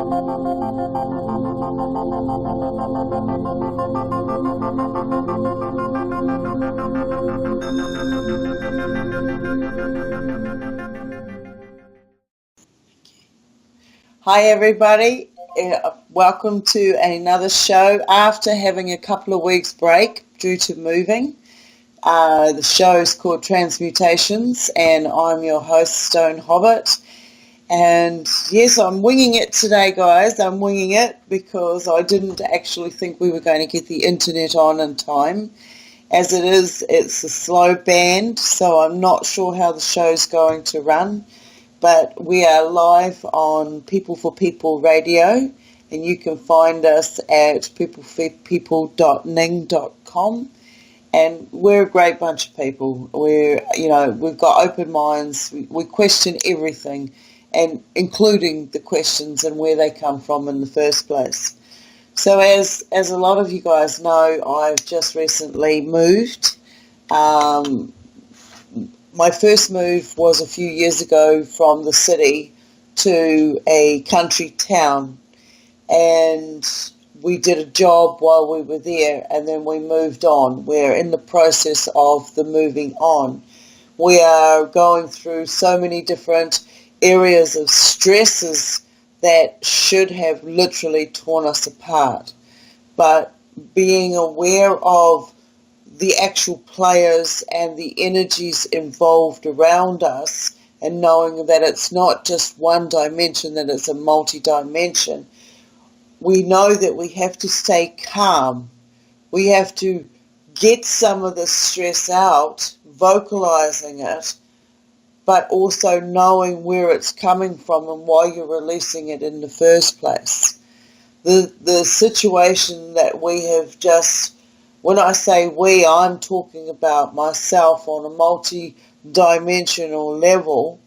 Hi everybody, welcome to another show after having a couple of weeks break due to moving. The show is called Transmutations and I'm your host Stone Hobbit. And yes, I'm winging it today guys, I'm winging it because I didn't actually think we were going to get the internet on in time. As it is, it's a slow band, so I'm not sure how the show's going to run. But we are live on People for People Radio, and you can find us at peopleforpeople.ning.com. And we're a great bunch of people. We've got open minds. We question everything, and including the questions and where they come from in the first place. So as a lot of you guys know, I've just recently moved. My first move was a few years ago from the city to a country town, and we did a job while we were there and then we moved on. We're in the process of the moving on. We are going through so many different areas of stresses that should have literally torn us apart, but being aware of the actual players and the energies involved around us and knowing that it's not just one dimension, that it's a multi-dimension. We know that we have to stay calm. We have to get some of the stress out, vocalizing it, but also knowing where it's coming from and why you're releasing it in the first place. The situation that we have just, when I say we, I'm talking about myself on a multi-dimensional level,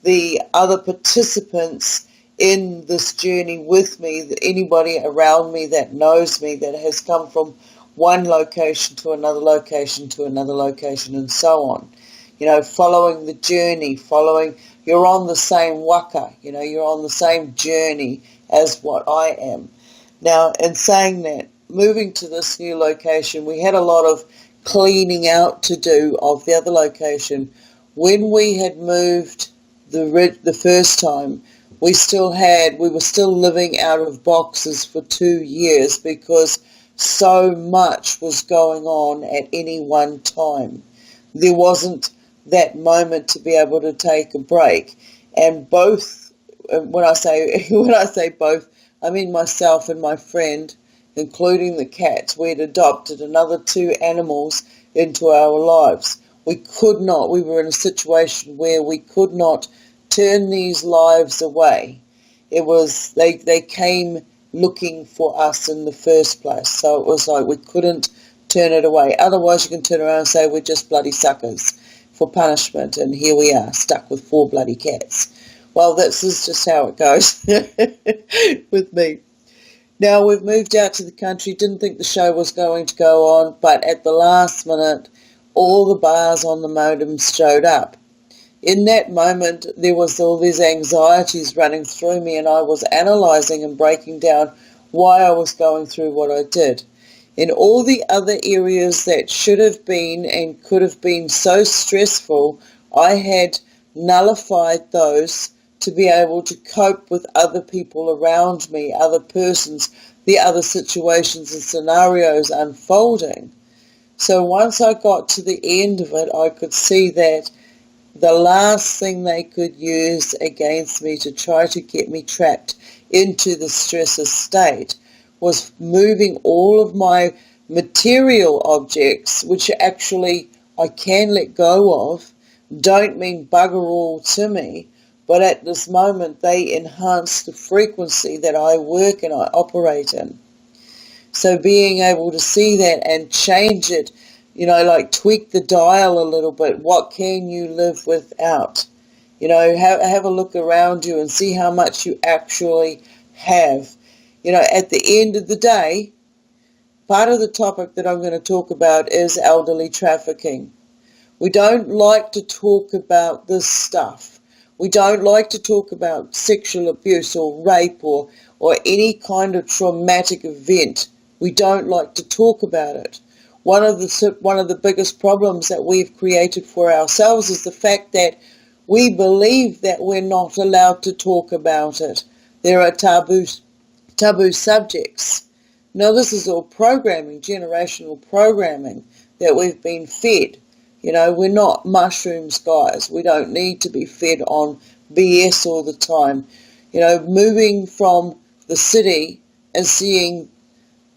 the other participants in this journey with me, anybody around me that knows me, that has come from one location to another location to another location and so on. Following the journey, you're on the same waka, you're on the same journey as what I am. Now, in saying that, moving to this new location, we had a lot of cleaning out to do of the other location. When we had moved the first time, we were still living out of boxes for 2 years because so much was going on at any one time. There wasn't that moment to be able to take a break. And both, when I say both, I mean myself and my friend, including the cats. We'd adopted another 2 animals into our lives. We were in a situation where we could not turn these lives away. It was, they came looking for us in the first place. So it was like we couldn't turn it away. Otherwise you can turn around and say we're just bloody suckers for punishment, and here we are, stuck with 4 bloody cats. Well, this is just how it goes with me. Now, we've moved out to the country, didn't think the show was going to go on, but at the last minute, all the bars on the modems showed up. In that moment, there was all these anxieties running through me, and I was analysing and breaking down why I was going through what I did. In all the other areas that should have been and could have been so stressful, I had nullified those to be able to cope with other people around me, other persons, the other situations and scenarios unfolding. So once I got to the end of it, I could see that the last thing they could use against me to try to get me trapped into the stressor state was moving all of my material objects, which actually I can let go of, don't mean bugger all to me, but at this moment they enhance the frequency that I work and I operate in. So being able to see that and change it, like tweak the dial a little bit. What can you live without? Have a look around you and see how much you actually have. At the end of the day, part of the topic that I'm going to talk about is elderly trafficking. We don't like to talk about this stuff. We don't like to talk about sexual abuse or rape or any kind of traumatic event. We don't like to talk about it. One of the biggest problems that we've created for ourselves is the fact that we believe that we're not allowed to talk about it. There are taboo subjects. Now, this is all programming, generational programming that we've been fed. You know, we're not mushrooms, guys. We don't need to be fed on BS all the time. You know, moving from the city and seeing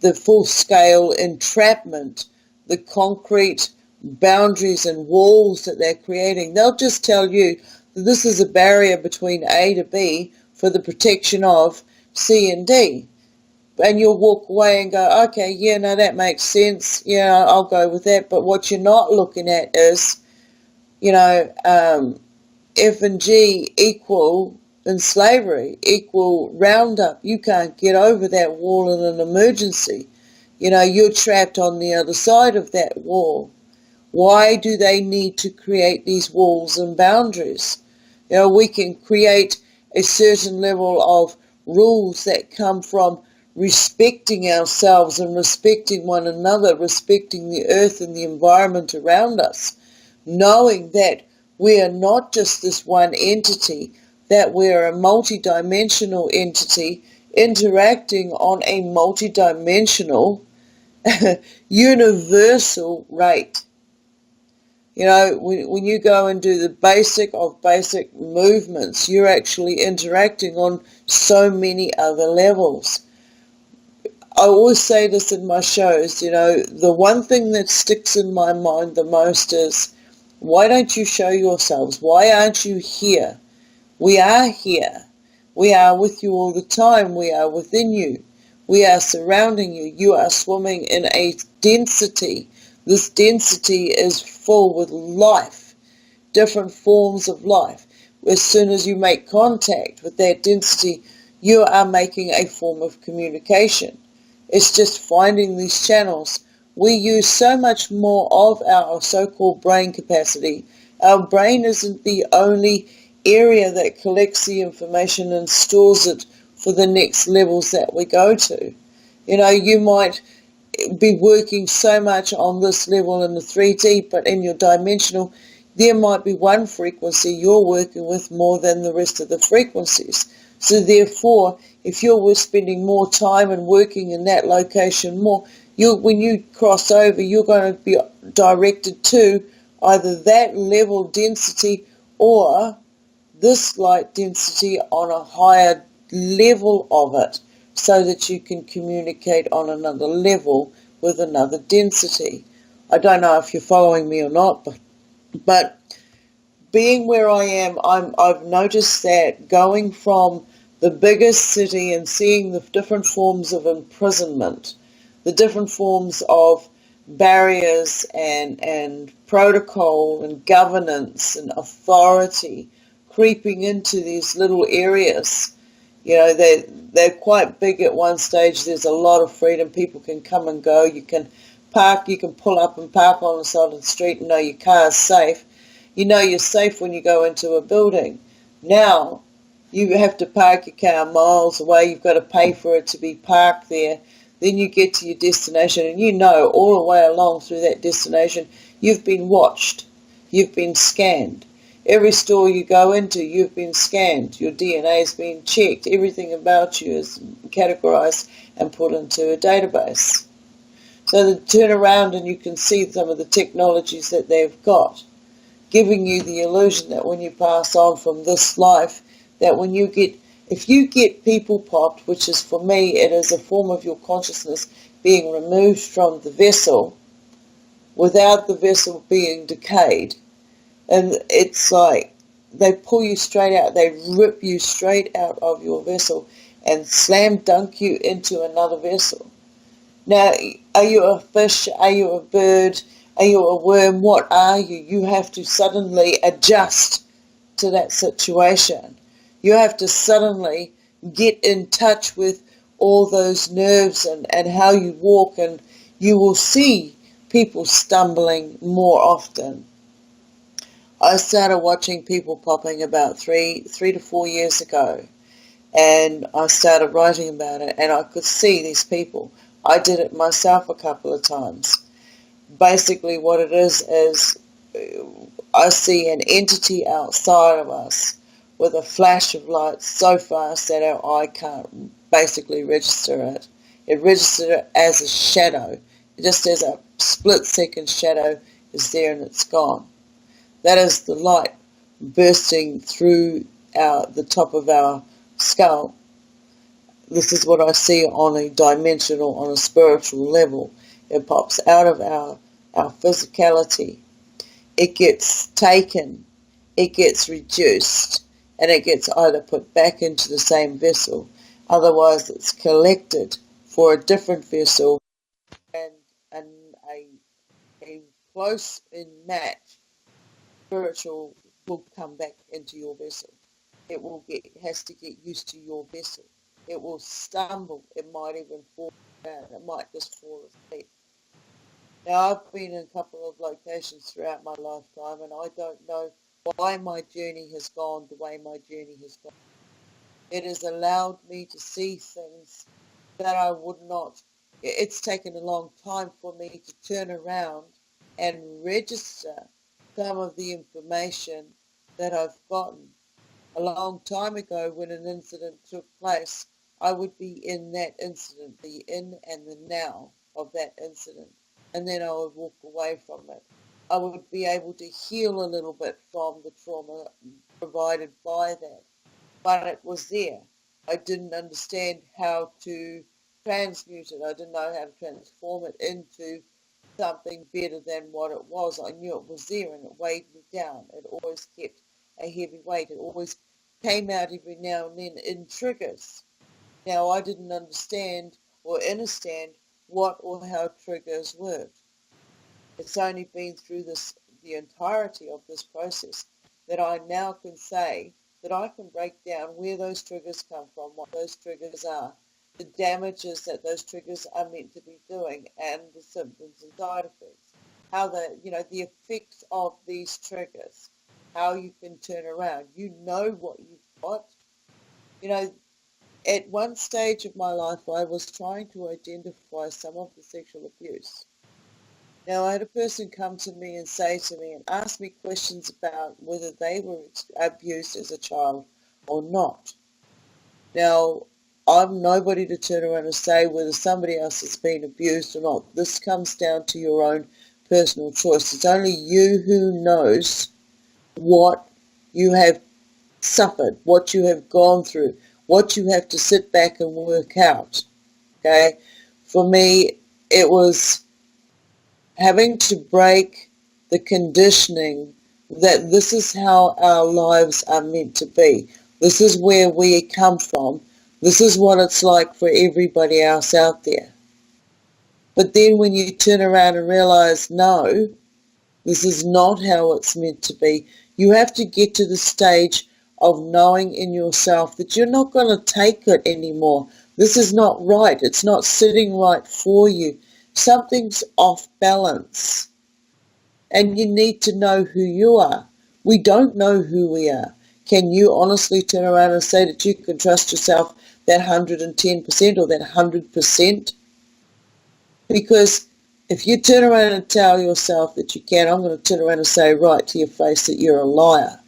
the full-scale entrapment, the concrete boundaries and walls that they're creating, they'll just tell you that this is a barrier between A to B for the protection of C and D. And you'll walk away and go, okay, yeah, no, that makes sense. Yeah, I'll go with that. But what you're not looking at is, you know, F and G equal in slavery, equal roundup. You can't get over that wall in an emergency. You know, you're trapped on the other side of that wall. Why do they need to create these walls and boundaries? You know, we can create a certain level of rules that come from respecting ourselves and respecting one another, respecting the earth and the environment around us, knowing that we are not just this one entity, that we are a multidimensional entity interacting on a multidimensional universal rate. You know, when you go and do the basic of basic movements, you're actually interacting on so many other levels. I always say this in my shows, you know, the one thing that sticks in my mind the most is, why don't you show yourselves? Why aren't you here? We are here. We are with you all the time. We are within you. We are surrounding you. You are swimming in a density. This density is full with life, different forms of life. As soon as you make contact with that density, you are making a form of communication. It's just finding these channels. We use so much more of our so-called brain capacity. Our brain isn't the only area that collects the information and stores it for the next levels that we go to. You know, you might be working so much on this level in the 3D, but in your dimensional, there might be one frequency you're working with more than the rest of the frequencies. So therefore, if you're spending more time and working in that location more, when you cross over, you're going to be directed to either that level density or this light density on a higher level of it, so that you can communicate on another level with another density. I don't know if you're following me or not, but being where I am, I've noticed that going from the biggest city and seeing the different forms of imprisonment, the different forms of barriers and protocol and governance and authority creeping into these little areas. You know, they're quite big at one stage. There's a lot of freedom. People can come and go. You can park, you can pull up and park on the side of the street and know your car is safe. You know you're safe when you go into a building. Now, you have to park your car miles away. You've got to pay for it to be parked there. Then you get to your destination, and you know all the way along through that destination, you've been watched. You've been scanned. Every store you go into, you've been scanned. Your DNA's been checked. Everything about you is categorized and put into a database. So they turn around and you can see some of the technologies that they've got, giving you the illusion that when you pass on from this life, that when you get, if you get people popped, which is for me, it is a form of your consciousness being removed from the vessel without the vessel being decayed. And it's like they pull you straight out, they rip you straight out of your vessel and slam dunk you into another vessel. Now, are you a fish? Are you a bird? Are you a worm? What are you? You have to suddenly adjust to that situation. You have to suddenly get in touch with all those nerves and how you walk, and you will see people stumbling more often. I started watching people popping about three to 4 years ago, and I started writing about it, and I could see these people. I did it myself a couple of times. Basically what it is I see an entity outside of us with a flash of light so fast that our eye can't basically register it. It registers it as a shadow. It just as a split-second shadow is there and it's gone. That is the light bursting through the top of our skull. This is what I see on a dimensional, on a spiritual level. It pops out of our physicality. It gets taken, it gets reduced, and it gets either put back into the same vessel, otherwise it's collected for a different vessel, and a close in match spiritual will come back into your vessel. It has to get used to your vessel. It will stumble, it might even fall down, it might just fall asleep. Now, I've been in a couple of locations throughout my lifetime, and I don't know why my journey has gone the way my journey has gone. It has allowed me to see things that I would not. It's taken a long time for me to turn around and register some of the information that I've gotten. A long time ago, when an incident took place, I would be in that incident, the in and the now of that incident. And then I would walk away from it. I would be able to heal a little bit from the trauma provided by that. But it was there. I didn't understand how to transmute it. I didn't know how to transform it into something better than what it was. I knew it was there and it weighed me down. It always kept a heavy weight. It always came out every now and then in triggers. Now, I didn't understand or understand what or how triggers work. It's only been through the entirety of this process that I now can say that I can break down where those triggers come from, what those triggers are, the damages that those triggers are meant to be doing, and the symptoms and side effects, how the effects of these triggers, how you can turn around. You know what you've got. At one stage of my life, I was trying to identify some of the sexual abuse. Now, I had a person come to me and say to me and ask me questions about whether they were abused as a child or not. Now, I'm nobody to turn around and say whether somebody else has been abused or not. This comes down to your own personal choice. It's only you who knows what you have suffered, what you have gone through, what you have to sit back and work out. Okay? For me, it was having to break the conditioning that this is how our lives are meant to be. This is where we come from. This is what it's like for everybody else out there. But then when you turn around and realize, no, this is not how it's meant to be, you have to get to the stage of knowing in yourself that you're not going to take it anymore. This is not right. It's not sitting right for you. Something's off balance. And you need to know who you are. We don't know who we are. Can you honestly turn around and say that you can trust yourself that 110% or that 100%? Because if you turn around and tell yourself that you can, I'm going to turn around and say right to your face that you're a liar.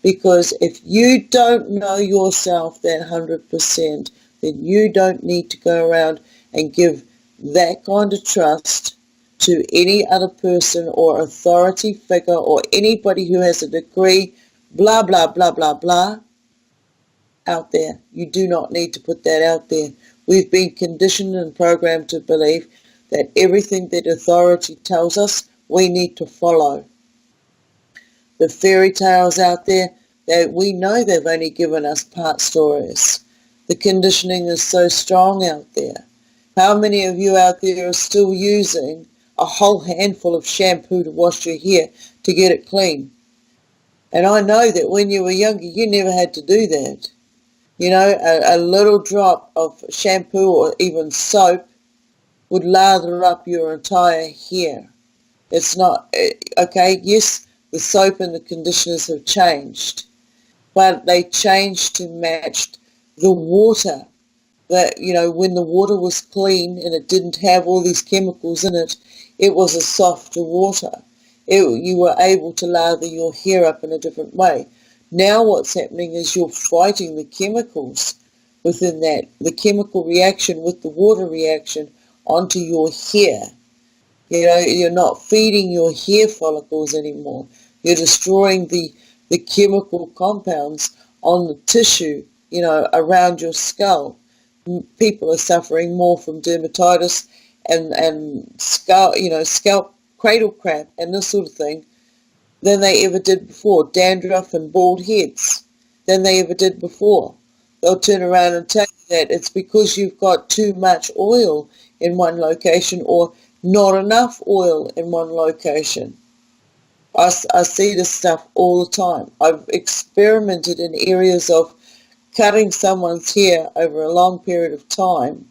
Because if you don't know yourself that 100%, then you don't need to go around and give that kind of trust to any other person or authority figure or anybody who has a degree, blah, blah, blah, blah, blah, out there. You do not need to put that out there. We've been conditioned and programmed to believe that everything that authority tells us, we need to follow. The fairy tales out there, that we know they've only given us part stories. The conditioning is so strong out there. How many of you out there are still using a whole handful of shampoo to wash your hair to get it clean? And I know that when you were younger, you never had to do that. A little drop of shampoo or even soap would lather up your entire hair. It's not, okay, yes, the soap and the conditioners have changed, but they changed to match the water. That, when the water was clean and it didn't have all these chemicals in it, it was a softer water. You were able to lather your hair up in a different way. Now what's happening is you're fighting the chemicals within that, the chemical reaction with the water reaction onto your hair. You're not feeding your hair follicles anymore. You're destroying the chemical compounds on the tissue, around your skull. People are suffering more from dermatitis and scalp cradle cramp and this sort of thing than they ever did before. Dandruff and bald heads than they ever did before. They'll turn around and tell you that it's because you've got too much oil in one location or not enough oil in one location. I see this stuff all the time. I've experimented in areas of cutting someone's hair over a long period of time,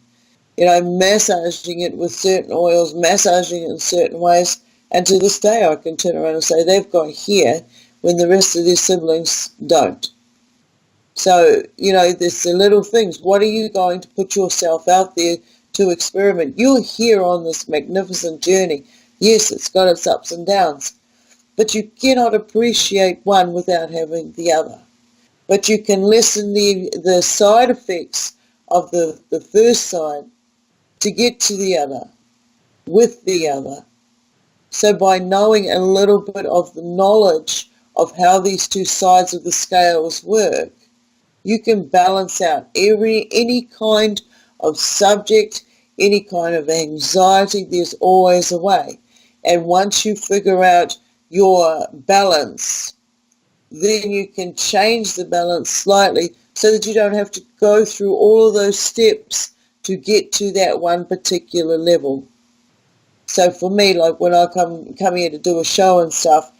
massaging it with certain oils, massaging it in certain ways, and to this day I can turn around and say they've got hair when the rest of their siblings don't. So, there's the little things. What are you going to put yourself out there to experiment? You're here on this magnificent journey. Yes, it's got its ups and downs, but you cannot appreciate one without having the other. But you can lessen the side effects of the first side to get to the other, with the other. So by knowing a little bit of the knowledge of how these two sides of the scales work, you can balance out any kind of subject, any kind of anxiety. There's always a way. And once you figure out your balance, then you can change the balance slightly so that you don't have to go through all of those steps to get to that one particular level. So for me, like when I come here to do a show and stuff,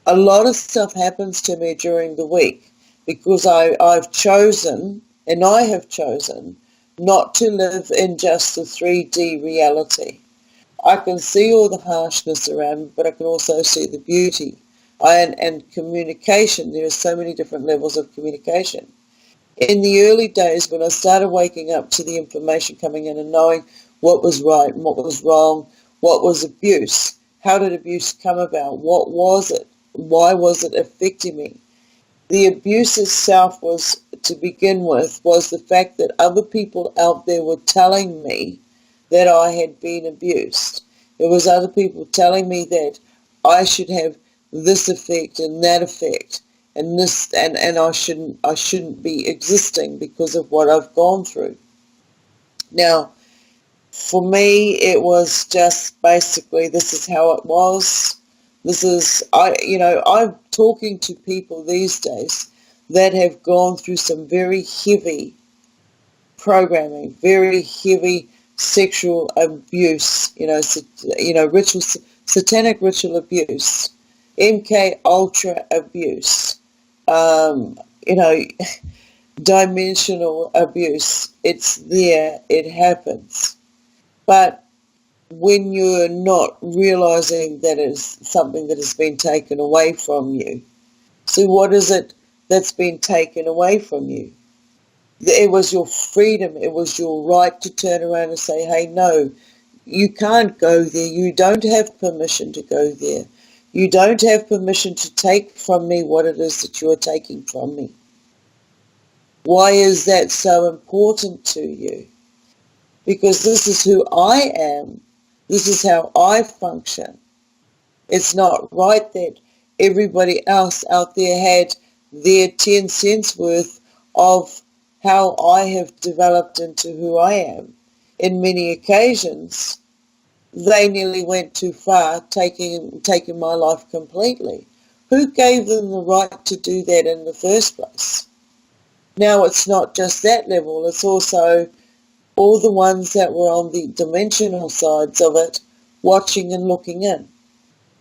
a lot of stuff happens to me during the week because I've chosen, and I have chosen, not to live in just the 3D reality. I can see all the harshness around me, but I can also see the beauty. And communication, there are so many different levels of communication. In the early days when I started waking up to the information coming in and knowing what was right and what was wrong, what was abuse, how did abuse come about, what was it, why was it affecting me? The abuse itself was, to begin with, was the fact that other people out there were telling me that I had been abused. There was other people telling me that I should have this effect and that effect, and this, and I shouldn't be existing because of what I've gone through. Now, for me, it was just basically this is how it was. This is I'm talking to people these days that have gone through some very heavy programming, very heavy sexual abuse, ritual, satanic ritual abuse, MK Ultra abuse, dimensional abuse. It's there, it happens. But when you're not realizing that it's something that has been taken away from you, see, what is it that's been taken away from you? It was your freedom, it was your right to turn around and say, hey, no, you can't go there, you don't have permission to go there. You don't have permission to take from me what it is that you are taking from me. Why is that so important to you? Because this is who I am. This is how I function. It's not right that everybody else out there had their 10 cents worth of how I have developed into who I am. In many occasions, they nearly went too far, taking my life completely. Who gave them the right to do that in the first place? Now it's not just that level, it's also all the ones that were on the dimensional sides of it, watching and looking in.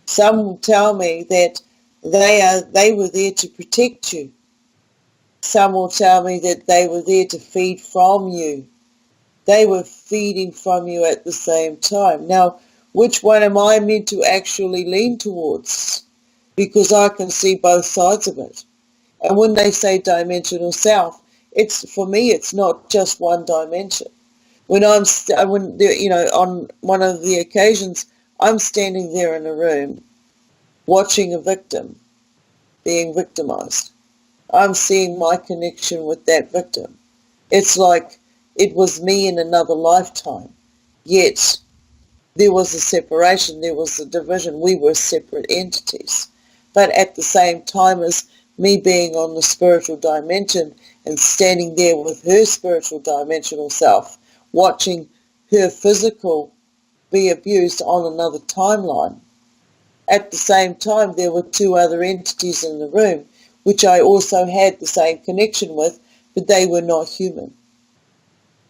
Some will tell me that they were there to protect you. Some will tell me that they were there to feed from you. They were feeding from you at the same time. Now, which one am I meant to actually lean towards? because I can see both sides of it. And when they say dimensional self, for me, it's not just one dimension. When on one of the occasions, I'm standing there in a room watching a victim being victimized. I'm seeing my connection with that victim. It's like it was me in another lifetime. Yet there was a separation, there was a division. We were separate entities. But at the same time as me being on the spiritual dimension and standing there with her spiritual dimensional self, watching her physical be abused on another timeline. At the same time, there were two other entities in the room, which I also had the same connection with, but they were not human.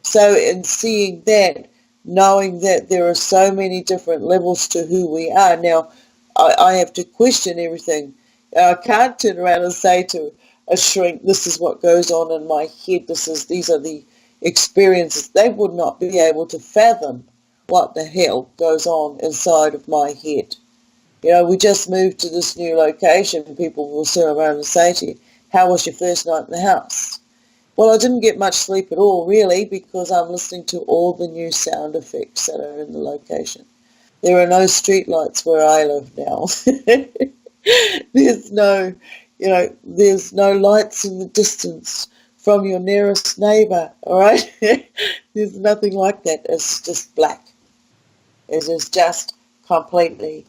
So in seeing that, knowing that there are so many different levels to who we are, now I have to question everything. I can't turn around and say to a shrink, this is what goes on in my head, these are the experiences. They would not be able to fathom what the hell goes on inside of my head. You know, we just moved to this new location, and people will turn around and say to you, how was your first night in the house? Well, I didn't get much sleep at all, really, because I'm listening to all the new sound effects that are in the location. There are no street lights where I live now. There's no lights in the distance from your nearest neighbour, all right? There's nothing like that. It's just black. It is just completely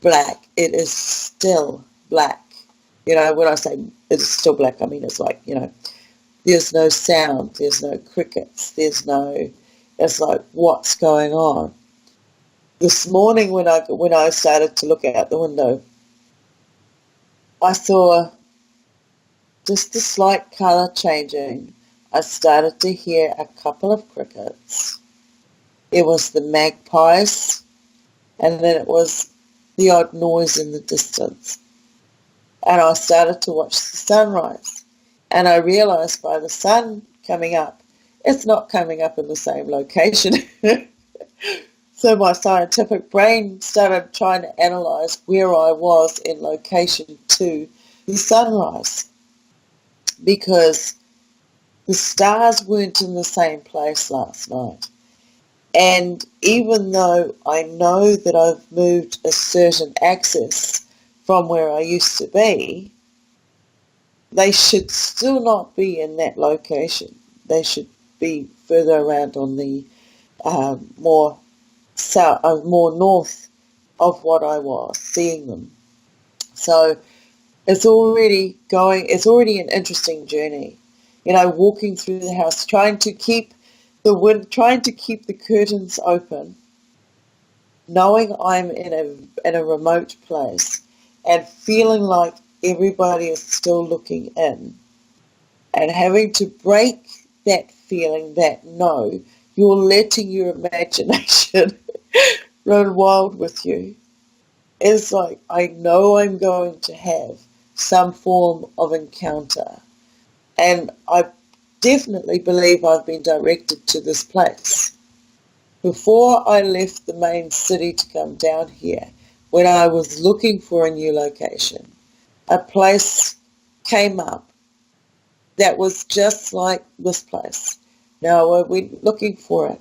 black. It is still black. You know, when I say it's still black, I mean it's like, there's no sound, there's no crickets, it's like, what's going on? This morning when I started to look out the window, I saw just a slight colour changing. I started to hear a couple of crickets. It was the magpies, and then it was the odd noise in the distance. And I started to watch the sunrise. And I realised by the sun coming up, it's not coming up in the same location. So my scientific brain started trying to analyse where I was in location to the sunrise, because the stars weren't in the same place last night. And even though I know that I've moved a certain axis from where I used to be, they should still not be in that location. They should be further around on the more north of what I was seeing them. So it's already an interesting journey. Walking through the house, trying to keep the curtains open, knowing I'm in a remote place, and feeling like everybody is still looking in, and having to break that feeling that no, you're letting your imagination run wild with you. It's like, I know I'm going to have some form of encounter, and I definitely believe I've been directed to this place. Before I left the main city to come down here, when I was looking for a new location, a place came up that was just like this place. Now I went looking for it,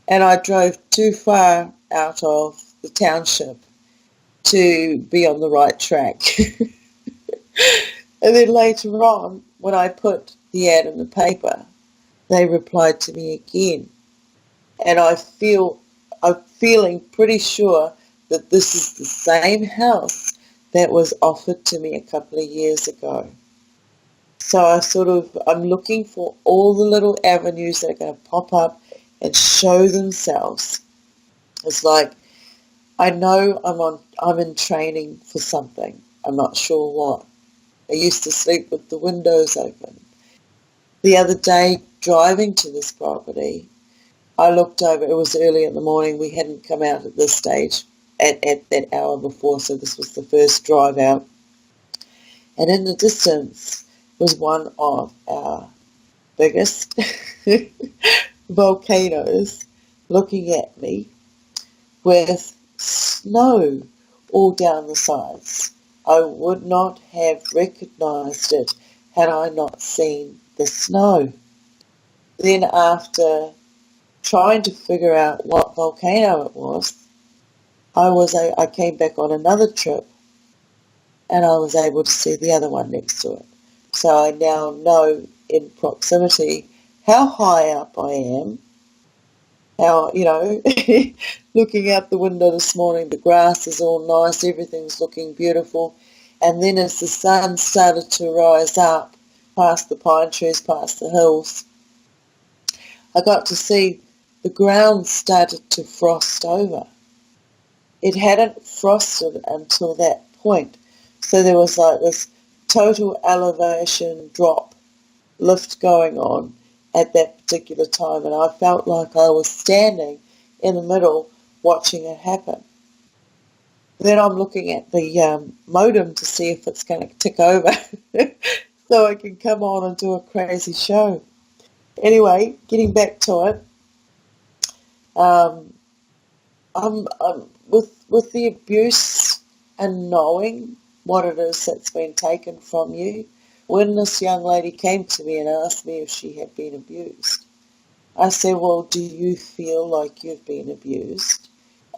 and I drove too far out of the township to be on the right track. And then later on, when I put the ad in the paper, they replied to me again. And I'm feeling pretty sure that this is the same house that was offered to me a couple of years ago. So I'm looking for all the little avenues that are going to pop up and show themselves. It's like, I know I'm in training for something. I'm not sure what. I used to sleep with the windows open. The other day, driving to this property, I looked over. It was early in the morning. We hadn't come out at this stage at that hour before, so this was the first drive out. And in the distance was one of our biggest volcanoes looking at me with snow all down the sides. I would not have recognised it had I not seen the snow. Then after trying to figure out what volcano it was, I came back on another trip and I was able to see the other one next to it. So I now know in proximity how high up I am. How, looking out the window this morning, the grass is all nice, everything's looking beautiful. And then as the sun started to rise up past the pine trees, past the hills, I got to see the ground started to frost over. It hadn't frosted until that point. So there was like this total elevation drop, lift going on at that particular time. And I felt like I was standing in the middle watching it happen. Then I'm looking at the modem to see if it's going to tick over so I can come on and do a crazy show. Anyway, getting back to it, I'm with the abuse and knowing what it is that's been taken from you. When this young lady came to me and asked me if she had been abused, I said, well, do you feel like you've been abused?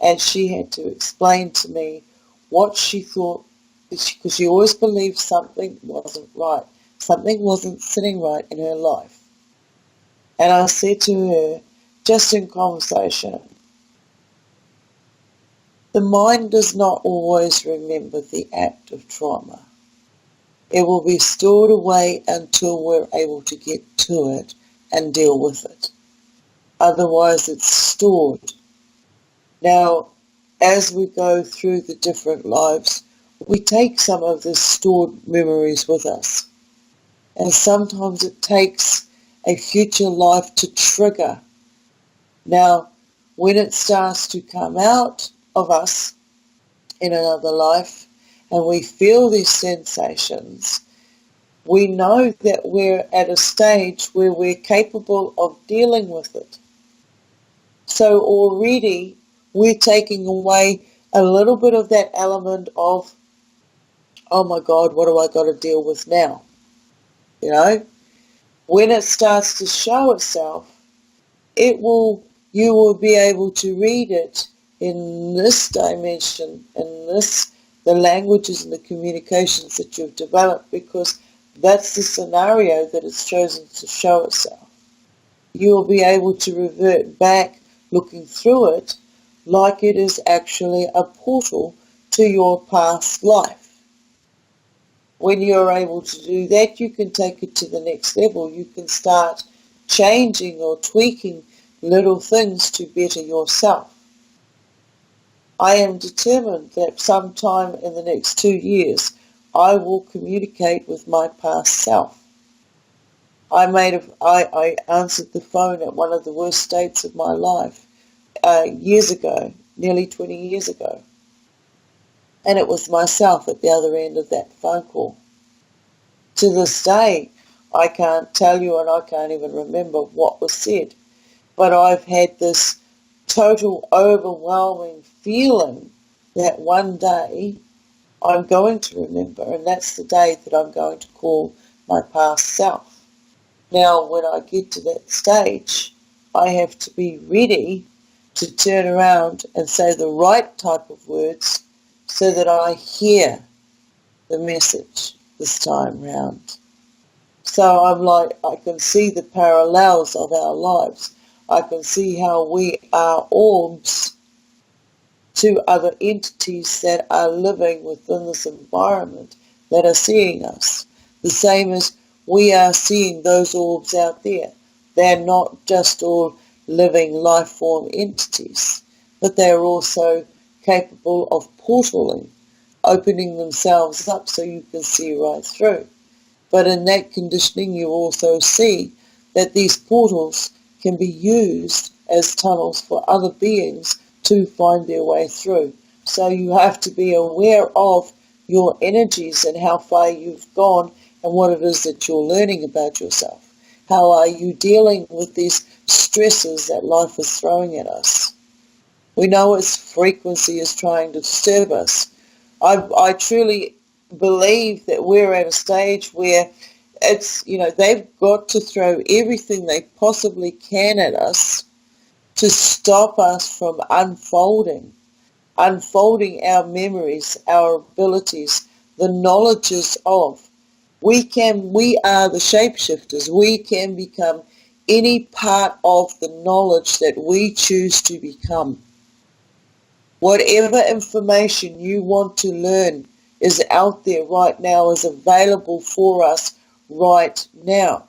And she had to explain to me what she thought, because she always believed something wasn't right. Something wasn't sitting right in her life. And I said to her, just in conversation, the mind does not always remember the act of trauma. It will be stored away until we're able to get to it and deal with it. Otherwise, it's stored. Now, as we go through the different lives, we take some of the stored memories with us. And sometimes it takes a future life to trigger. Now, when it starts to come out of us in another life and we feel these sensations, we know that we're at a stage where we're capable of dealing with it. So already we're taking away a little bit of that element of, oh my God, what do I got to deal with now? When it starts to show itself, you will be able to read it in this dimension, the languages and the communications that you've developed, because that's the scenario that it's chosen to show itself. You will be able to revert back looking through it like it is actually a portal to your past life. When you're able to do that, you can take it to the next level. You can start changing or tweaking little things to better yourself. I am determined that sometime in the next 2 years, I will communicate with my past self. I answered the phone at one of the worst states of my life years ago, nearly 20 years ago. And it was myself at the other end of that phone call. To this day, I can't tell you and I can't even remember what was said. But I've had this total overwhelming feeling that one day I'm going to remember, and that's the day that I'm going to call my past self. Now, when I get to that stage, I have to be ready to turn around and say the right type of words so that I hear the message this time round. So I'm like, I can see the parallels of our lives. I can see how we are orbs to other entities that are living within this environment that are seeing us. The same as we are seeing those orbs out there. They're not just all living life form entities, but they're also capable of portaling, opening themselves up so you can see right through. But in that conditioning, you also see that these portals can be used as tunnels for other beings to find their way through. So you have to be aware of your energies and how far you've gone and what it is that you're learning about yourself. How are you dealing with these stresses that life is throwing at us? We know its frequency is trying to disturb us. I truly believe that we're at a stage where it's, they've got to throw everything they possibly can at us to stop us from unfolding our memories, our abilities, the knowledges of. We are the shapeshifters. We can become any part of the knowledge that we choose to become. Whatever information you want to learn is out there right now, is available for us right now.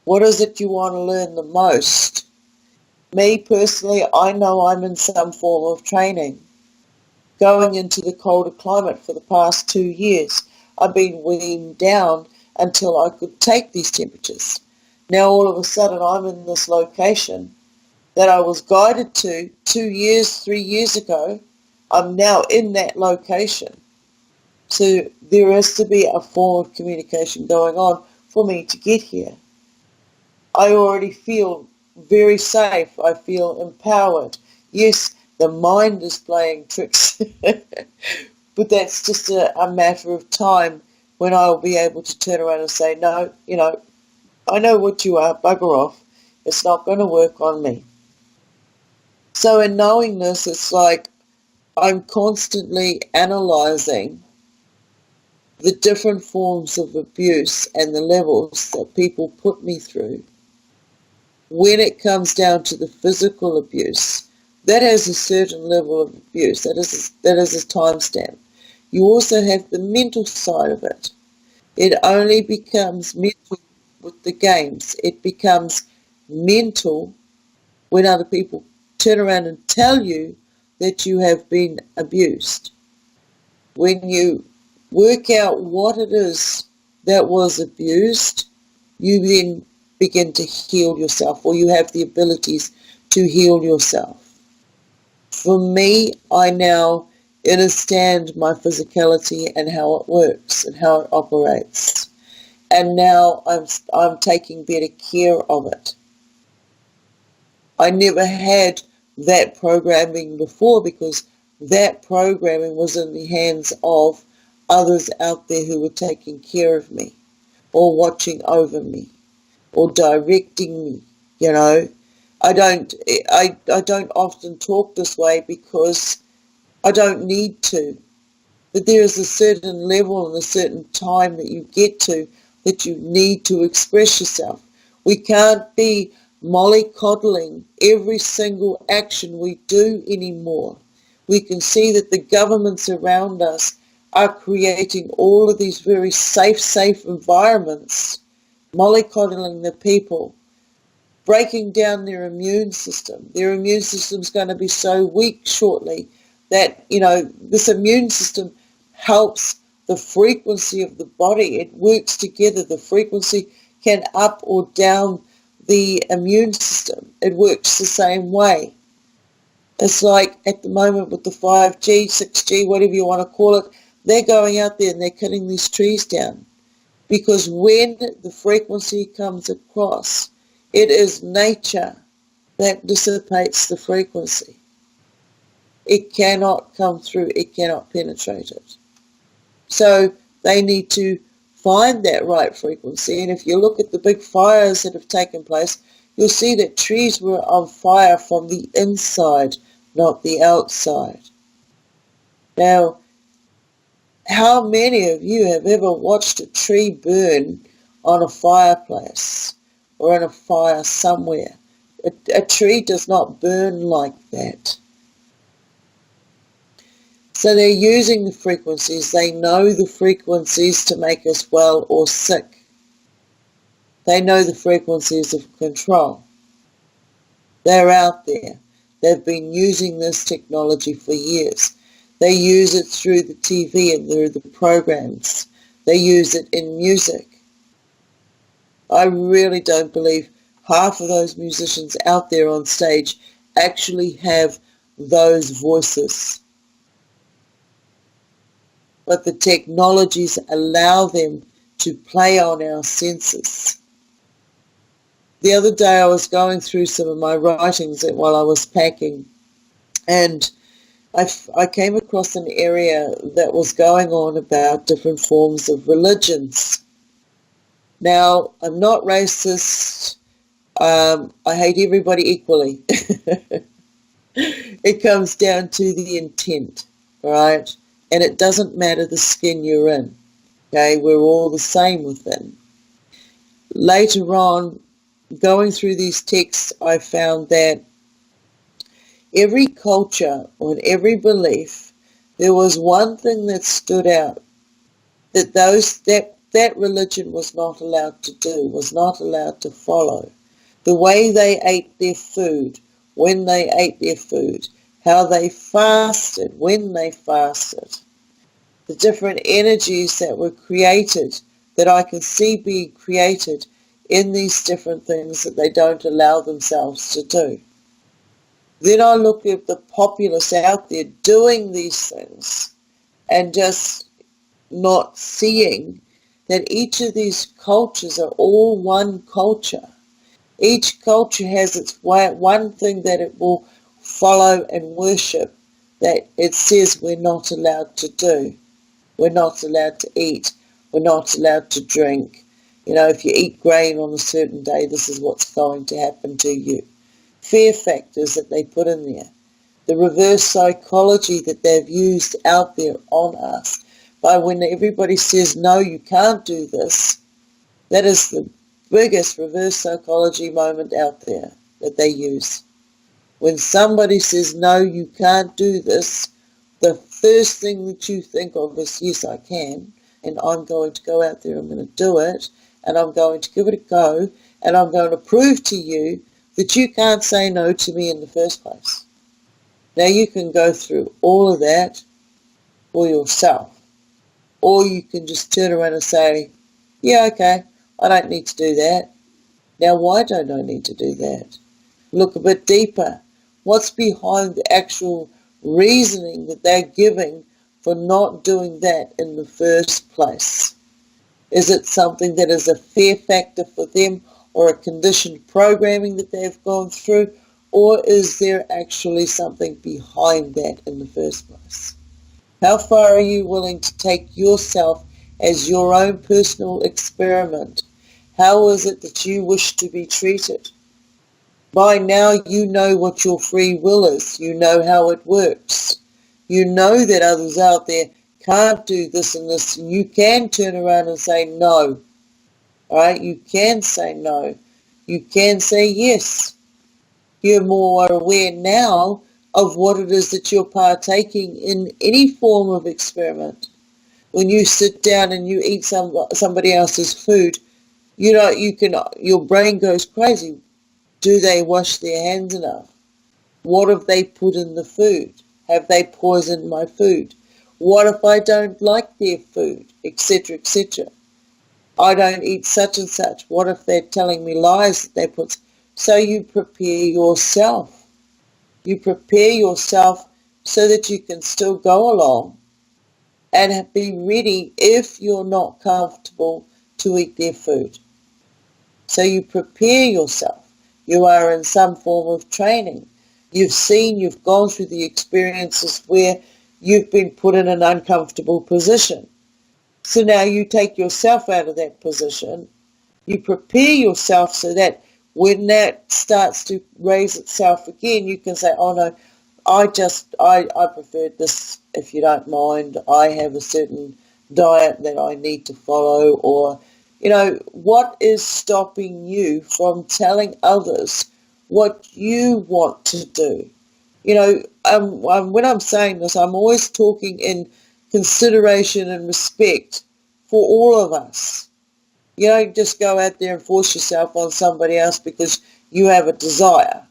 What is it you want to learn the most? Me personally, I know I'm in some form of training. Going into the colder climate for the past 2 years, I've been weaned down until I could take these temperatures. Now all of a sudden I'm in this location that I was guided to 2 years, 3 years ago. I'm now in that location. So there has to be a form of communication going on for me to get here. I already feel very safe. I feel empowered. Yes, the mind is playing tricks, but that's just a matter of time when I'll be able to turn around and say, no, I know what you are, bugger off. It's not going to work on me. So in knowing this, it's like I'm constantly analysing the different forms of abuse and the levels that people put me through. When it comes down to the physical abuse, that has a certain level of abuse. That is a timestamp. You also have the mental side of it. It only becomes mental with the games. It becomes mental when other people turn around and tell you that you have been abused. When you work out what it is that was abused, you then begin to heal yourself, or you have the abilities to heal yourself. For me, I now understand my physicality and how it works and how it operates. And now I'm taking better care of it. I never had that programming before because that programming was in the hands of others out there who were taking care of me or watching over me or directing me. I don't often talk this way because I don't need to. But there is a certain level and a certain time that you get to that you need to express yourself. We can't be mollycoddling every single action we do anymore. We can see that the governments around us are creating all of these very safe environments, mollycoddling the people, breaking down their immune system. Their immune system's going to be so weak shortly that, this immune system helps the frequency of the body. It works together. The frequency can up or down the immune system. It works the same way. It's like at the moment with the 5G, 6G, whatever you want to call it, they're going out there and they're cutting these trees down. Because when the frequency comes across, it is nature that dissipates the frequency. It cannot come through. It cannot penetrate it. So they need to find that right frequency. And if you look at the big fires that have taken place, you'll see that trees were on fire from the inside, not the outside. Now, how many of you have ever watched a tree burn on a fireplace or in a fire somewhere? A tree does not burn like that. So they're using the frequencies. They know the frequencies to make us well or sick. They know the frequencies of control. They're out there. They've been using this technology for years. They use it through the TV and through the programs. They use it in music. I really don't believe half of those musicians out there on stage actually have those voices. But the technologies allow them to play on our senses. The other day I was going through some of my writings while I was packing, and I came across an area that was going on about different forms of religions. Now, I'm not racist. I hate everybody equally. It comes down to the intent, right? And it doesn't matter the skin you're in. Okay, we're all the same within. Later on, going through these texts, I found that every culture or in every belief, there was one thing that stood out that that religion was not allowed to do, was not allowed to follow. The way they ate their food, when they ate their food, how they fasted, when they fasted, the different energies that were created, that I can see being created in these different things that they don't allow themselves to do. Then I look at the populace out there doing these things and just not seeing that each of these cultures are all one culture. Each culture has its one thing that it will follow and worship that it says we're not allowed to do. We're not allowed to eat. We're not allowed to drink. You know, if you eat grain on a certain day, this is what's going to happen to you. Fear factors that they put in there. The reverse psychology that they've used out there on us. By when everybody says, no, you can't do this, that is the biggest reverse psychology moment out there that they use. When somebody says, no, you can't do this, the first thing that you think of is, yes, I can, and I'm going to go out there, I'm going to do it, and I'm going to give it a go, and I'm going to prove to you that you can't say no to me in the first place. Now you can go through all of that for yourself. Or you can just turn around and say, yeah, okay, I don't need to do that. Now, why don't I need to do that? Look a bit deeper. What's behind the actual reasoning that they're giving for not doing that in the first place? Is it something that is a fear factor for them or a conditioned programming that they've gone through? Or is there actually something behind that in the first place? How far are you willing to take yourself as your own personal experiment? How is it that you wish to be treated? By now you know what your free will is. You know how it works. You know that others out there can't do this and this. And you can turn around and say no. All right? You can say no. You can say yes. You're more aware now of what it is that you're partaking in any form of experiment. When you sit down and you eat somebody else's food, you know, your brain goes crazy. Do they wash their hands enough? What have they put in the food? Have they poisoned my food? What if I don't like their food, etc., etc.? I don't eat such and such. What if they're telling me lies that they put? So you prepare yourself. You prepare yourself so that you can still go along and be ready if you're not comfortable to eat their food. So you prepare yourself. You are in some form of training. You've gone through the experiences where you've been put in an uncomfortable position. So now you take yourself out of that position. You prepare yourself so that when that starts to raise itself again, you can say, oh no, I preferred this, if you don't mind. I have a certain diet that I need to follow. Or, you know, what is stopping you from telling others what you want to do? You know, when I'm saying this, I'm always talking in consideration and respect for all of us. You don't just go out there and force yourself on somebody else because you have a desire,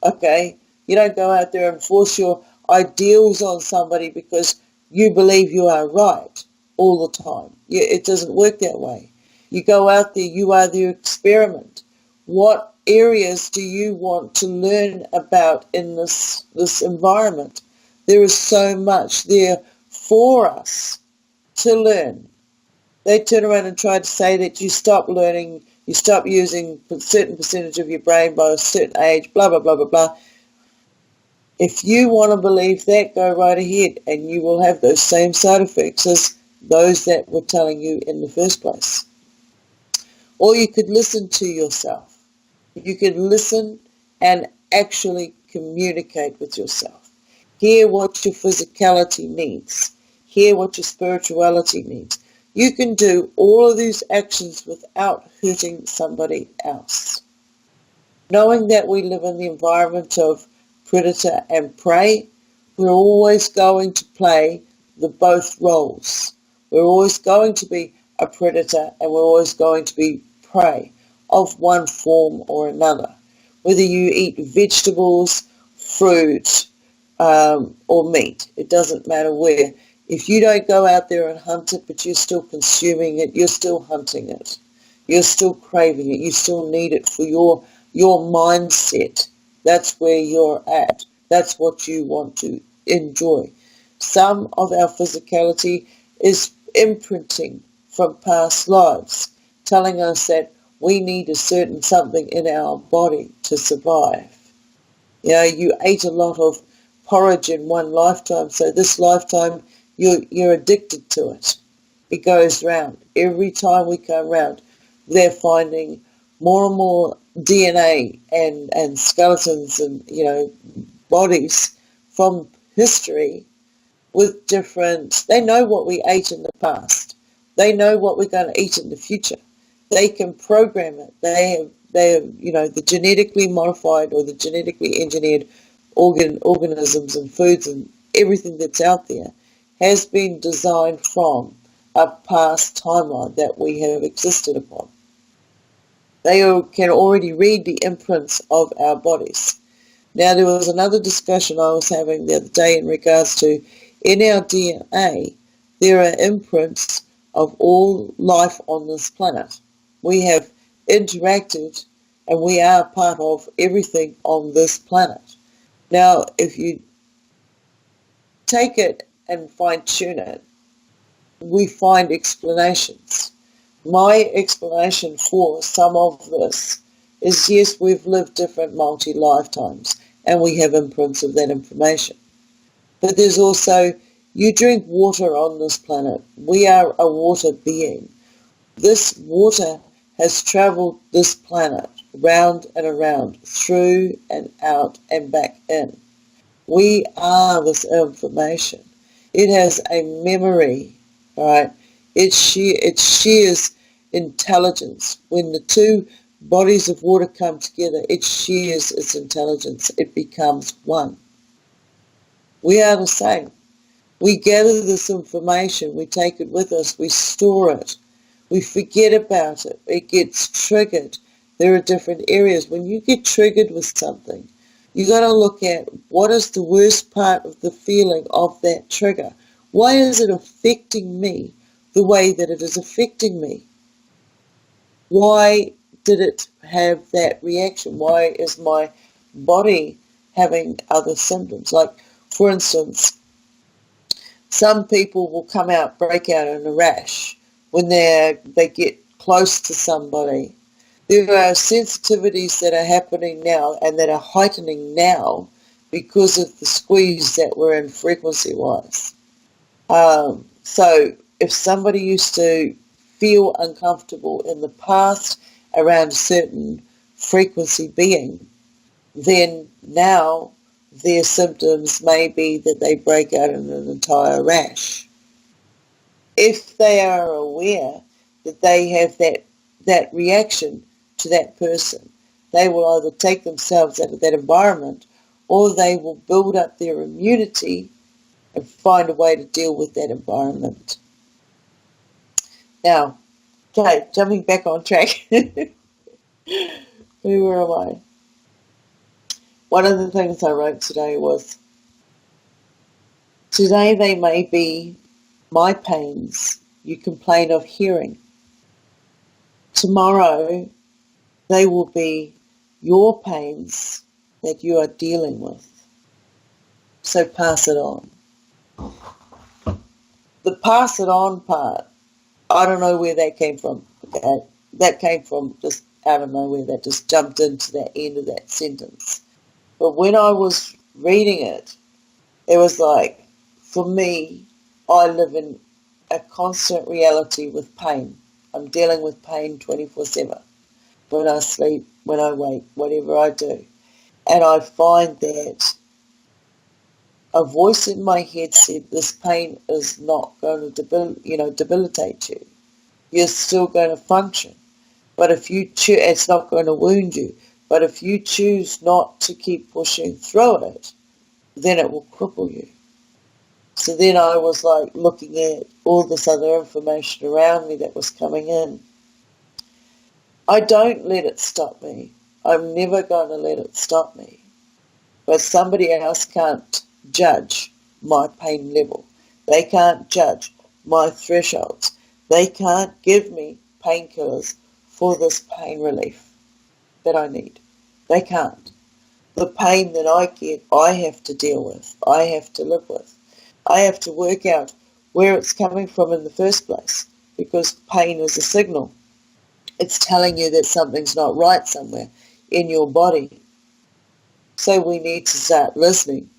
okay? You don't go out there and force your ideals on somebody because you believe you are right all the time. It doesn't work that way. You go out there, you are the experiment. What areas do you want to learn about in this environment? There is so much there for us to learn. They turn around and try to say that you stop learning, you stop using a certain percentage of your brain by a certain age, blah, blah, blah, blah, blah. If you want to believe that, go right ahead, and you will have those same side effects as those that were telling you in the first place. Or you could listen to yourself. You could listen and actually communicate with yourself. Hear what your physicality needs. Hear what your spirituality needs. You can do all of these actions without hurting somebody else. Knowing that we live in the environment of predator and prey, we're always going to play the both roles. We're always going to be a predator and we're always going to be prey of one form or another. Whether you eat vegetables, fruit, or meat, it doesn't matter where. If you don't go out there and hunt it, but you're still consuming it, you're still hunting it. You're still craving it. You still need it for your mindset. That's where you're at. That's what you want to enjoy. Some of our physicality is imprinting from past lives, telling us that we need a certain something in our body to survive. You ate a lot of porridge in one lifetime, so this lifetime you're addicted to it. It goes round. Every time we come round, they're finding more and more DNA and skeletons and, bodies from history with different, they know what we ate in the past. They know what we're going to eat in the future. They can program it. They have, the genetically modified or the genetically engineered organisms and foods and everything that's out there has been designed from a past timeline that we have existed upon. They can already read the imprints of our bodies. Now, there was another discussion I was having the other day in regards to, in our DNA, there are imprints of all life on this planet. We have interacted and we are part of everything on this planet. Now, if you take it and fine-tune it, we find explanations. My explanation for some of this is, yes, we've lived different multi-lifetimes and we have imprints of that information. But there's also, you drink water on this planet. We are a water being. This water has travelled this planet round and around, through and out and back in. We are this information. It has a memory, right? It shares intelligence. When the two bodies of water come together, it shares its intelligence. It becomes one. We are the same. We gather this information, we take it with us, we store it, we forget about it, it gets triggered. There are different areas. When you get triggered with something, you got to look at what is the worst part of the feeling of that trigger. Why is it affecting me the way that it is affecting me? Why did it have that reaction? Why is my body having other symptoms? Like, for instance, some people will break out in a rash when they get close to somebody. There are sensitivities that are happening now and that are heightening now because of the squeeze that we're in frequency-wise. So if somebody used to feel uncomfortable in the past around a certain frequency being, then now their symptoms may be that they break out in an entire rash. If they are aware that they have that reaction to that person, they will either take themselves out of that environment or they will build up their immunity and find a way to deal with that environment. Now, okay, jumping back on track. Where am I? One of the things I wrote today was, today they may be my pains you complain of hearing. Tomorrow they will be your pains that you are dealing with. So pass it on. The pass it on part, I don't know where that came from. That came from just out of nowhere. That just jumped into that end of that sentence. But when I was reading it, it was like, for me, I live in a constant reality with pain. I'm dealing with pain 24/7. When I sleep, when I wake, whatever I do. And I find that a voice in my head said, this pain is not going to debilitate you. You're still going to function. But if you choose, it's not going to wound you. But if you choose not to keep pushing through it, then it will cripple you. So then I was like looking at all this other information around me that was coming in. I don't let it stop me. I'm never going to let it stop me. But somebody else can't judge my pain level. They can't judge my thresholds. They can't give me painkillers for this pain relief that I need. They can't. The pain that I get, I have to deal with. I have to live with. I have to work out where it's coming from in the first place, because pain is a signal. It's telling you that something's not right somewhere in your body. So we need to start listening,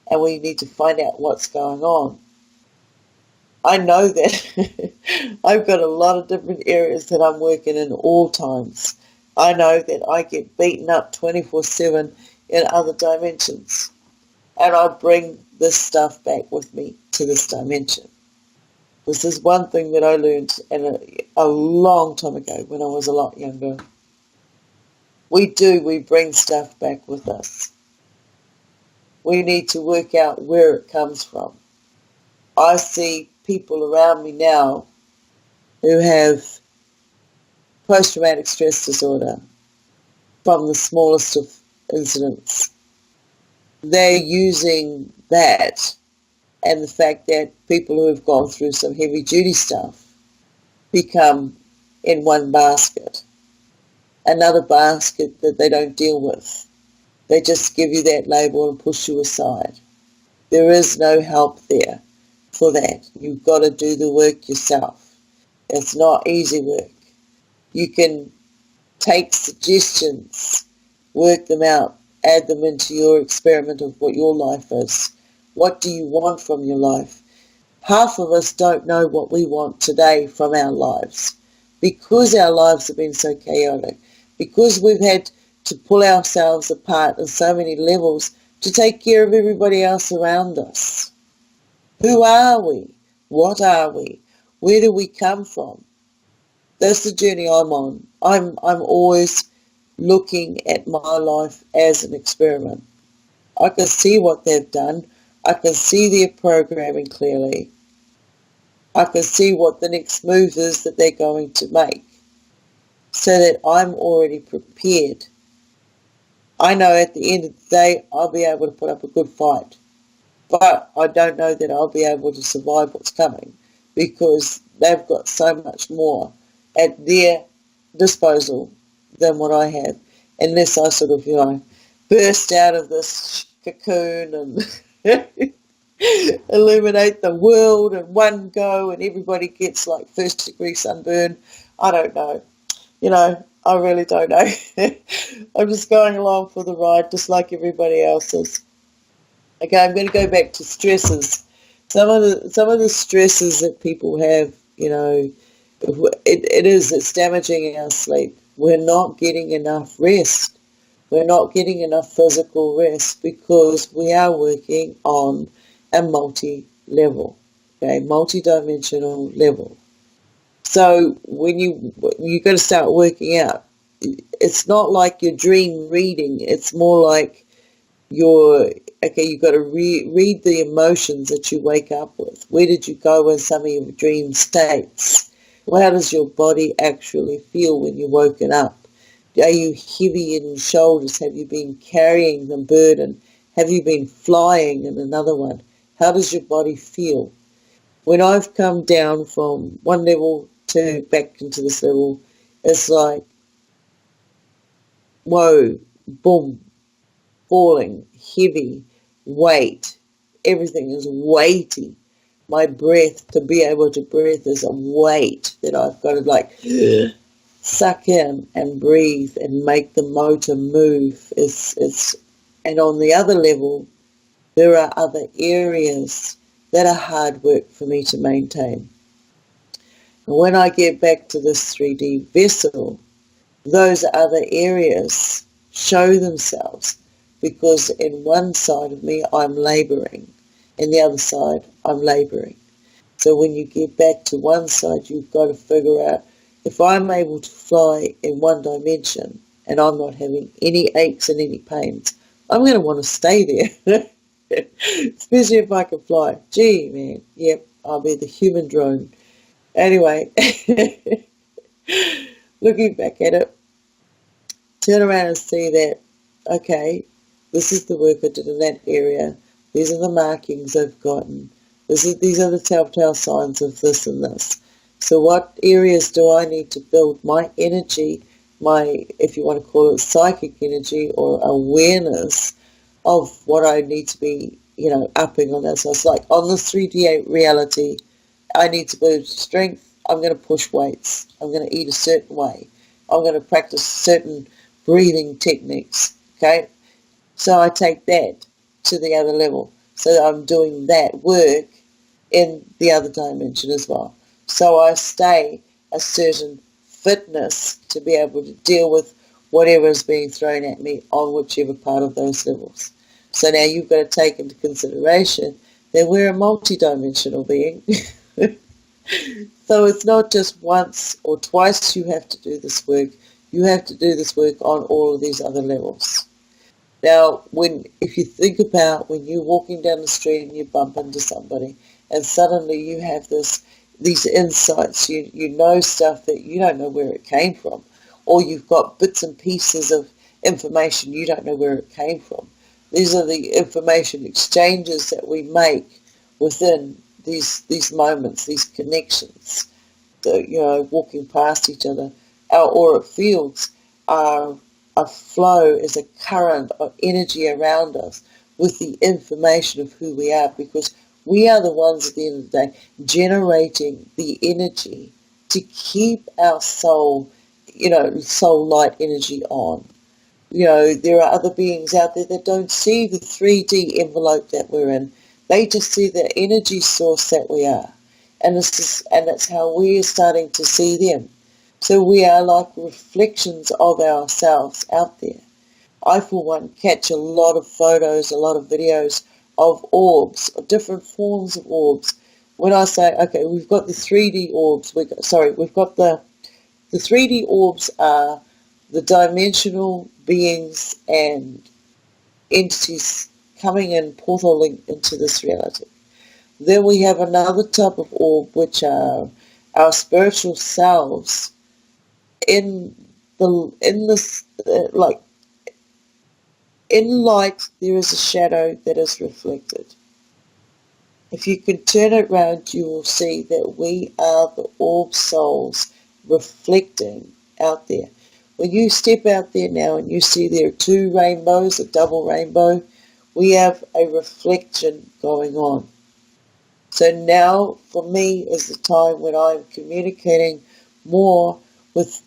and we need to find out what's going on. I know that I've got a lot of different areas that I'm working in all times. I know that I get beaten up 24/7 in other dimensions, and I bring this stuff back with me to this dimension. This is one thing that I learned a long time ago when I was a lot younger. We bring stuff back with us. We need to work out where it comes from. I see people around me now who have post-traumatic stress disorder from the smallest of incidents. They're using that and the fact that people who have gone through some heavy-duty stuff become in one basket. Another basket that they don't deal with. They just give you that label and push you aside. There is no help there for that. You've got to do the work yourself. It's not easy work. You can take suggestions, work them out, add them into your experiment of what your life is. What do you want from your life? Half of us don't know what we want today from our lives because our lives have been so chaotic, because we've had to pull ourselves apart on so many levels to take care of everybody else around us. Who are we? What are we? Where do we come from? That's the journey I'm on. I'm always looking at my life as an experiment. I can see what they've done. I can see their programming clearly. I can see what the next move is that they're going to make, so that I'm already prepared. I know at the end of the day I'll be able to put up a good fight, but I don't know that I'll be able to survive what's coming, because they've got so much more at their disposal than what I have, unless I sort of, burst out of this cocoon and illuminate the world in one go and everybody gets like first-degree sunburn. I don't know. I really don't know. I'm just going along for the ride, just like everybody else is. Okay, I'm going to go back to stresses. Some of the stresses that people have, it's damaging our sleep. We're not getting enough rest. We're not getting enough physical rest because we are working on a multi-level, multi-dimensional level. So when you've got to start working out, it's not like your dream reading. It's more like you've got to read the emotions that you wake up with. Where did you go in some of your dream states? Well, how does your body actually feel when you're woken up? Are you heavy in your shoulders? Have you been carrying the burden? Have you been flying in another one? How does your body feel? When I've come down from one level to back into this level, it's like, whoa, boom, falling, heavy, weight. Everything is weighty. My breath, to be able to breathe, is a weight that I've got to suck in and breathe and make the motor move. And on the other level, There are other areas that are hard work for me to maintain. And when I get back to this 3D vessel, those other areas show themselves, because in one side of me I'm labouring, in the other side I'm labouring. So when you get back to one side, you've got to figure out, if I'm able to fly in one dimension and I'm not having any aches and any pains, I'm going to want to stay there. Especially if I can fly. Gee, man, yep, I'll be the human drone. Anyway, looking back at it, turn around and see that, okay, this is the work I did in that area. These are the markings I've gotten. These are the telltale signs of this and this. So what areas do I need to build my energy, my, if you want to call it psychic energy or awareness of what I need to be, upping on that. So it's like on the 3D reality, I need to build strength. I'm going to push weights. I'm going to eat a certain way. I'm going to practice certain breathing techniques. Okay? So I take that to the other level. So I'm doing that work in the other dimension as well. So I stay a certain fitness to be able to deal with whatever is being thrown at me on whichever part of those levels. So now you've got to take into consideration that we're a multi-dimensional being. So it's not just once or twice you have to do this work. You have to do this work on all of these other levels. Now, if you think about when you're walking down the street and you bump into somebody and suddenly you have these insights, you know stuff that you don't know where it came from, or you've got bits and pieces of information you don't know where it came from. These are the information exchanges that we make within these moments, these connections. So, walking past each other, our auric fields are a flow, is a current of energy around us with the information of who we are, because we are the ones at the end of the day generating the energy to keep our soul, soul light energy on. There are other beings out there that don't see the 3D envelope that we're in. They just see the energy source that we are. And that's how we are starting to see them. So we are like reflections of ourselves out there. I, for one, catch a lot of photos, a lot of videos of orbs, of different forms of orbs. When I say, okay, we've got the 3D orbs, we've got the 3D orbs are the dimensional beings and entities coming in, portaling into this reality. Then we have another type of orb, which are our spiritual selves. In light, there is a shadow that is reflected. If you can turn it around, you will see that we are the orb souls reflecting out there. When you step out there now and you see there are two rainbows, a double rainbow, we have a reflection going on. So now, for me, is the time when I'm communicating more with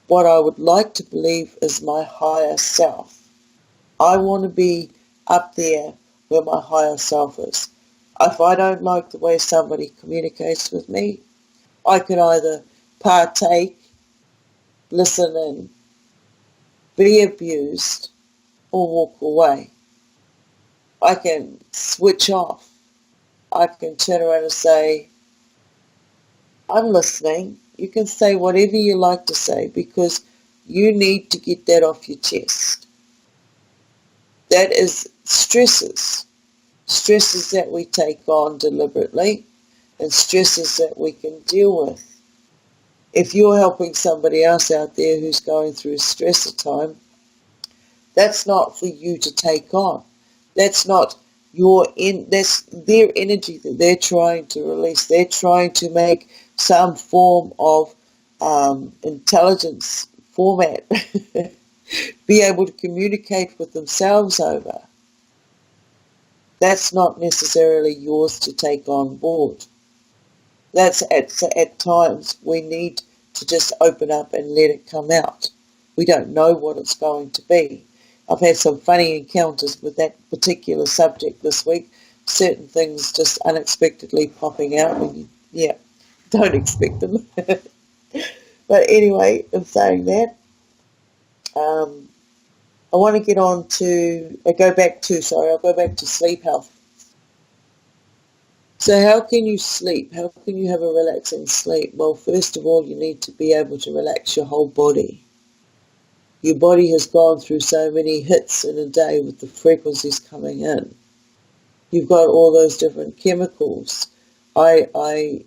what I would like to believe is my higher self. I want to be up there where my higher self is. If I don't like the way somebody communicates with me, I can either partake, listen and be abused, or walk away. I can switch off. I can turn around and say, I'm listening. You can say whatever you like to say, because you need to get that off your chest. That is stresses that we take on deliberately, and stresses that we can deal with. If you're helping somebody else out there who's going through stress at time, that's not for you to take on. That's not that's their energy that they're trying to release. They're trying to make some form of intelligence format, be able to communicate with themselves over. That's not necessarily yours to take on board. That's at times we need to just open up and let it come out. We don't know what it's going to be. I've had some funny encounters with that particular subject this week. Certain things just unexpectedly popping out when you, don't expect them. But anyway, in saying that, I want to get on to, I'll go back to sleep health. So how can you sleep? How can you have a relaxing sleep? Well, first of all, you need to be able to relax your whole body. Your body has gone through so many hits in a day with the frequencies coming in. You've got all those different chemicals. I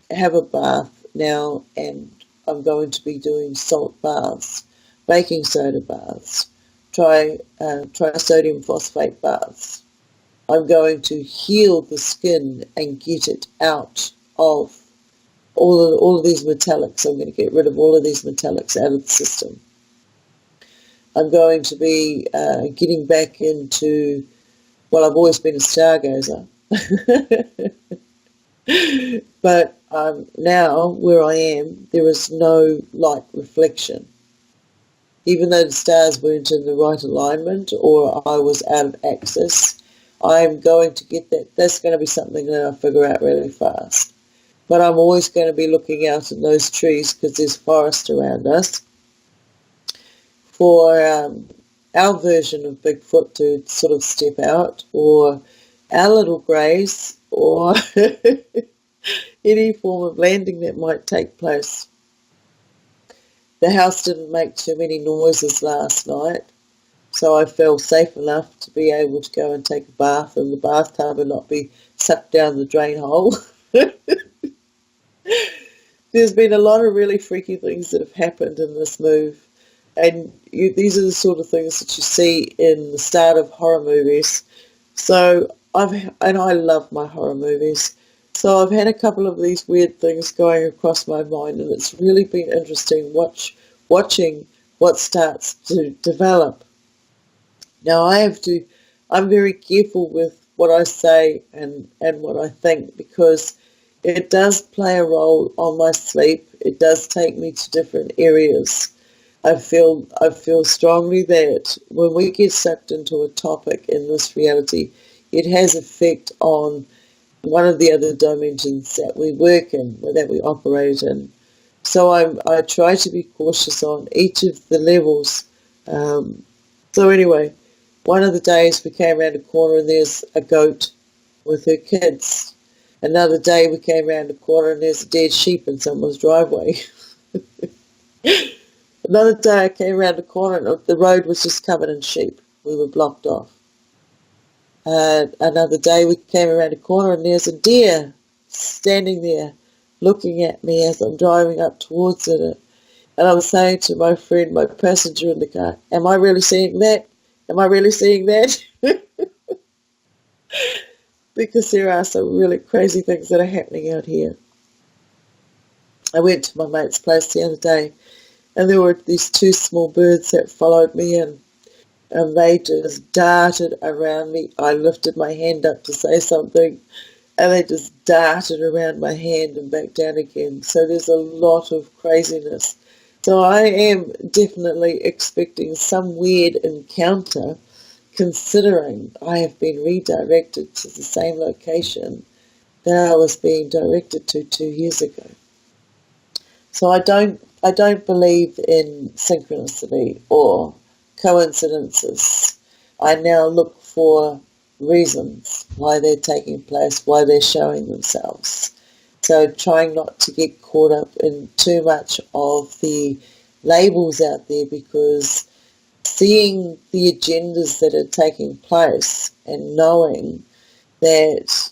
have a bath now, and I'm going to be doing salt baths, baking soda baths, trisodium phosphate baths. I'm going to heal the skin and get it out of all of these metallics. I'm going to get rid of all of these metallics out of the system. I'm going to be getting back into, well, I've always been a stargazer. But now, where I am, there is no light reflection. Even though the stars weren't in the right alignment or I was out of axis, I'm going to get that. That's going to be something that I'll figure out really fast. But I'm always going to be looking out in those trees because there's forest around us for our version of Bigfoot to sort of step out, or our little greys, or any form of landing that might take place. The house didn't make too many noises last night, so I felt safe enough to be able to go and take a bath in the bathtub and not be sucked down the drain hole. There's been a lot of really freaky things that have happened in this move, and these are the sort of things that you see in the start of horror movies. So I love my horror movies. So I've had a couple of these weird things going across my mind, and it's really been interesting watching what starts to develop. Now I'm very careful with what I say and what I think, because it does play a role on my sleep. It does take me to different areas. I feel strongly that when we get sucked into a topic in this reality, it has effect on one of the other dimensions that we work in, or that we operate in. So I try to be cautious on each of the levels. So anyway, one of the days we came around a corner and there's a goat with her kids. Another day we came around a corner and there's a dead sheep in someone's driveway. Another day I came around the corner and the road was just covered in sheep. We were blocked off. Another day we came around a corner and there's a deer standing there looking at me as I'm driving up towards it. And I was saying to my friend, my passenger in the car, am I really seeing that? Am I really seeing that? Because there are some really crazy things that are happening out here. I went to my mate's place the other day, and there were these two small birds that followed me in. And they just darted around me. I lifted my hand up to say something, and they just darted around my hand and back down again. So there's a lot of craziness. So I am definitely expecting some weird encounter, considering I have been redirected to the same location that I was being directed to 2 years ago. So I don't believe in synchronicity or coincidences. I now look for reasons why they're taking place, why they're showing themselves. So trying not to get caught up in too much of the labels out there, because seeing the agendas that are taking place and knowing that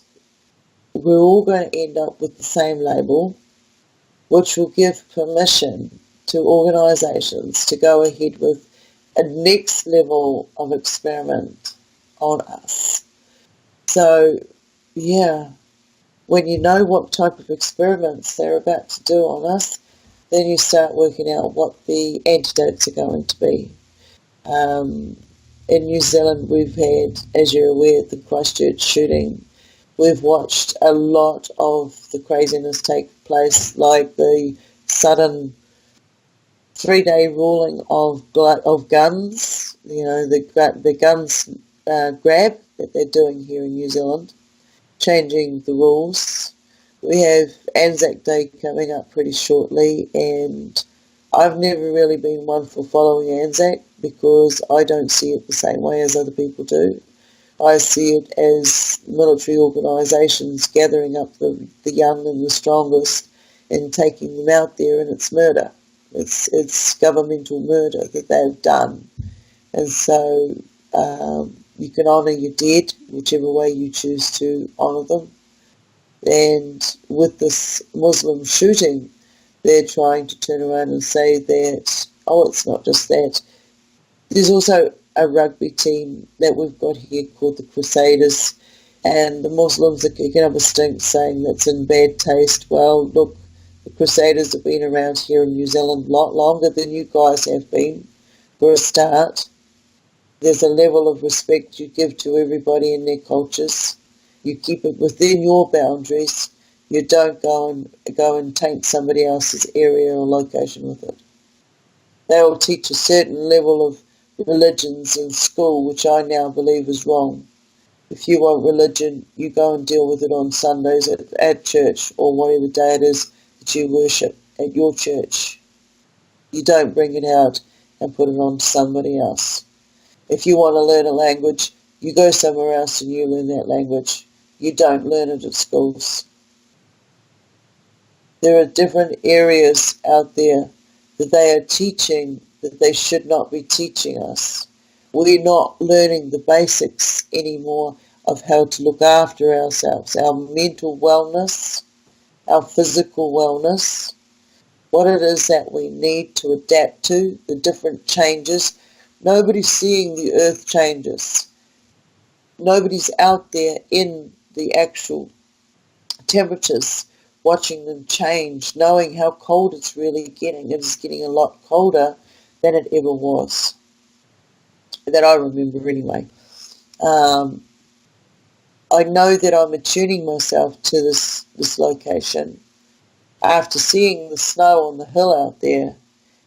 we're all going to end up with the same label, which will give permission to organisations to go ahead with a next level of experiment on us. So, yeah, when you know what type of experiments they're about to do on us, then you start working out what the antidotes are going to be. In New Zealand, we've had, as you're aware, the Christchurch shooting. We've watched a lot of the craziness take place, like the sudden 3-day ruling of guns, the guns grab that they're doing here in New Zealand, changing the rules. We have Anzac Day coming up pretty shortly, and I've never really been one for following Anzac because I don't see it the same way as other people do. I see it as military organisations gathering up the young and the strongest and taking them out there, and it's murder. It's governmental murder that they've done. And so you can honour your dead, whichever way you choose to honour them. And with this Muslim shooting, they're trying to turn around and say that, oh, it's not just that. There's also a rugby team that we've got here called the Crusaders, and the Muslims are kicking up a stink saying that's in bad taste. Well, look, the Crusaders have been around here in New Zealand a lot longer than you guys have been, for a start. There's a level of respect you give to everybody in their cultures. You keep it within your boundaries. You don't go and taint somebody else's area or location with it. They will teach a certain level of religions in school, which I now believe is wrong. If you want religion, you go and deal with it on Sundays at church or whatever day it is that you worship at your church. You don't bring it out and put it on to somebody else. If you want to learn a language, you go somewhere else and you learn that language. You don't learn it at schools. There are different areas out there that they are teaching that they should not be teaching us. We're not learning the basics anymore of how to look after ourselves, our mental wellness, our physical wellness, what it is that we need to adapt to, the different changes. Nobody's seeing the earth changes. Nobody's out there in the actual temperatures watching them change, knowing how cold it's really getting. It is getting a lot colder than it ever was, that I remember anyway. I know that I'm attuning myself to this location. After seeing the snow on the hill out there,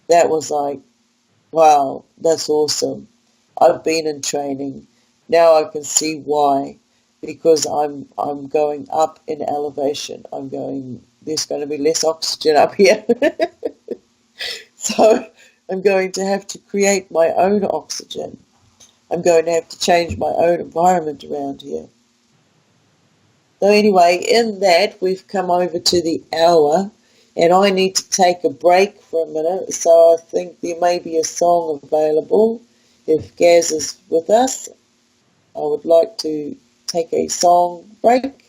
that was like, wow, that's awesome. I've been in training. Now I can see why. Because I'm going up in elevation. There's going to be less oxygen up here. So I'm going to have to create my own oxygen. I'm going to have to change my own environment around here. So anyway, in that, we've come over to the hour, and I need to take a break for a minute, so I think there may be a song available. If Gaz is with us, I would like to take a song break.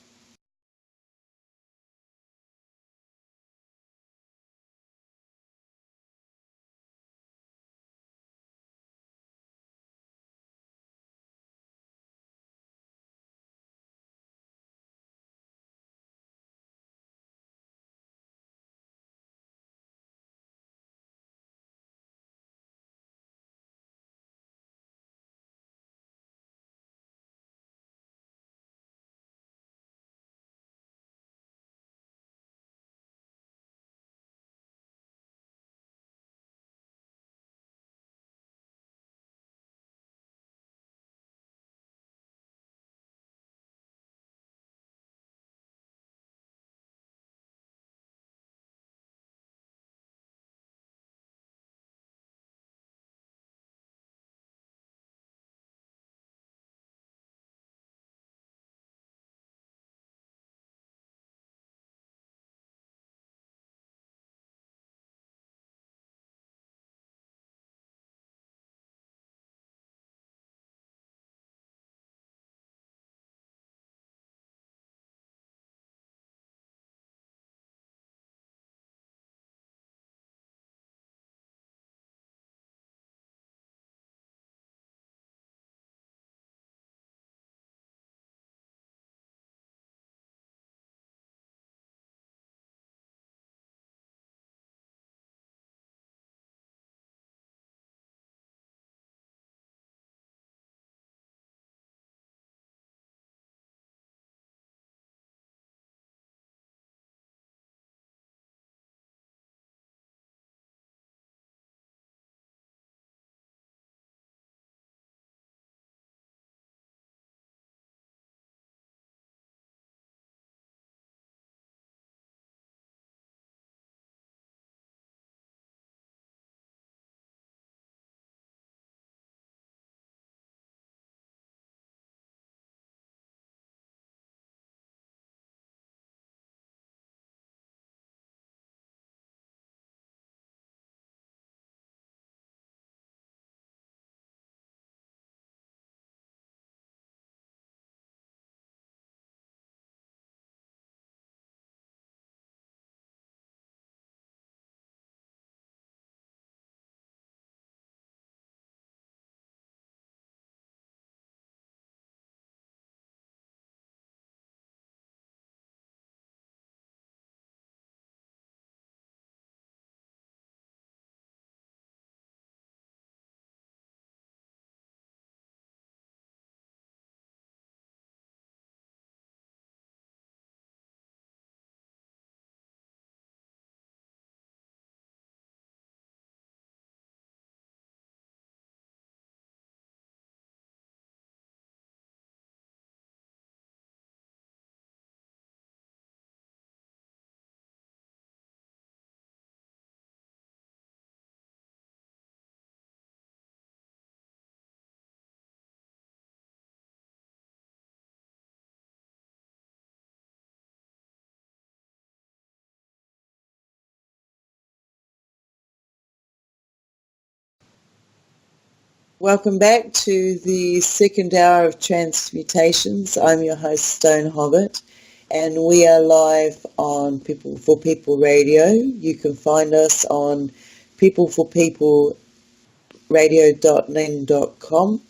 Welcome back to the second hour of Transmutations. I'm your host, Stone Hobbit, and we are live on People for People Radio. You can find us on peopleforpeopleradio.ning.com,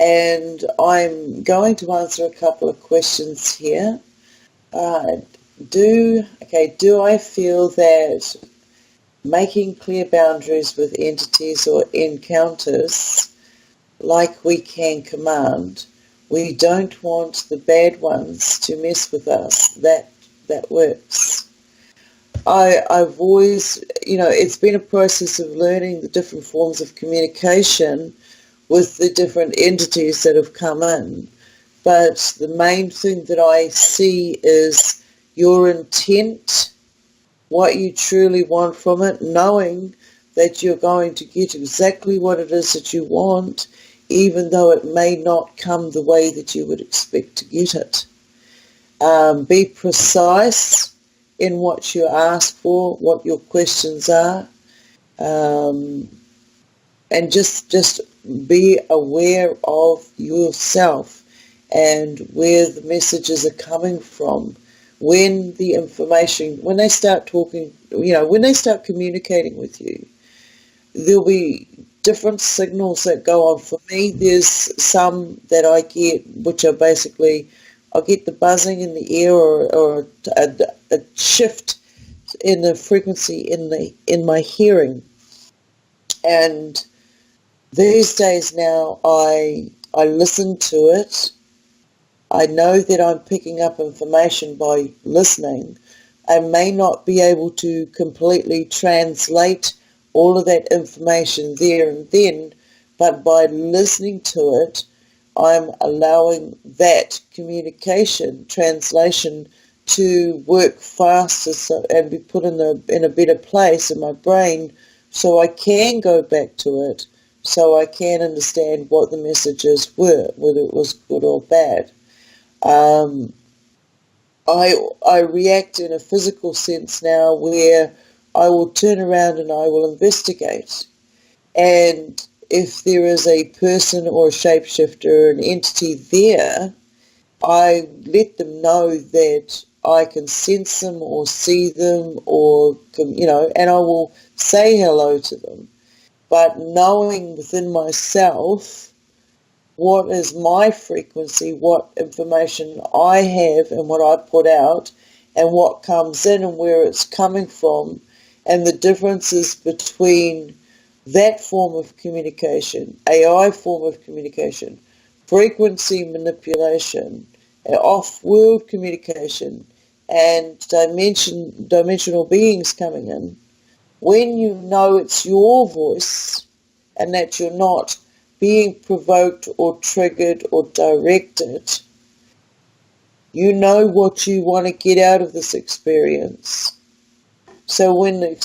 and I'm going to answer a couple of questions here. Do I feel that making clear boundaries with entities or encounters like we can command, we don't want the bad ones to mess with us? That works. I've always, it's been a process of learning the different forms of communication with the different entities that have come in. But the main thing that I see is your intent, what you truly want from it, knowing that you're going to get exactly what it is that you want, even though it may not come the way that you would expect to get it. Be precise in what you ask for, what your questions are, and just be aware of yourself and where the messages are coming from. When the information, when they start talking, when they start communicating with you, there'll be different signals that go on. For me, there's some that I get, which are basically, I'll get the buzzing in the ear or a shift in the frequency in my hearing. And these days now, I listen to it. I know that I'm picking up information by listening. I may not be able to completely translate all of that information there and then, but by listening to it, I'm allowing that communication, translation, to work faster and be put in a better place in my brain, so I can go back to it, so I can understand what the messages were, whether it was good or bad. I react in a physical sense now, where I will turn around and I will investigate. And if there is a person or a shapeshifter or an entity there, I let them know that I can sense them or see them, or, and I will say hello to them. But knowing within myself what is my frequency, what information I have and what I put out, and what comes in and where it's coming from, and the differences between that form of communication, AI form of communication, frequency manipulation, off-world communication, and dimensional beings coming in. When you know it's your voice and that you're not being provoked or triggered or directed, you know what you want to get out of this experience. So when if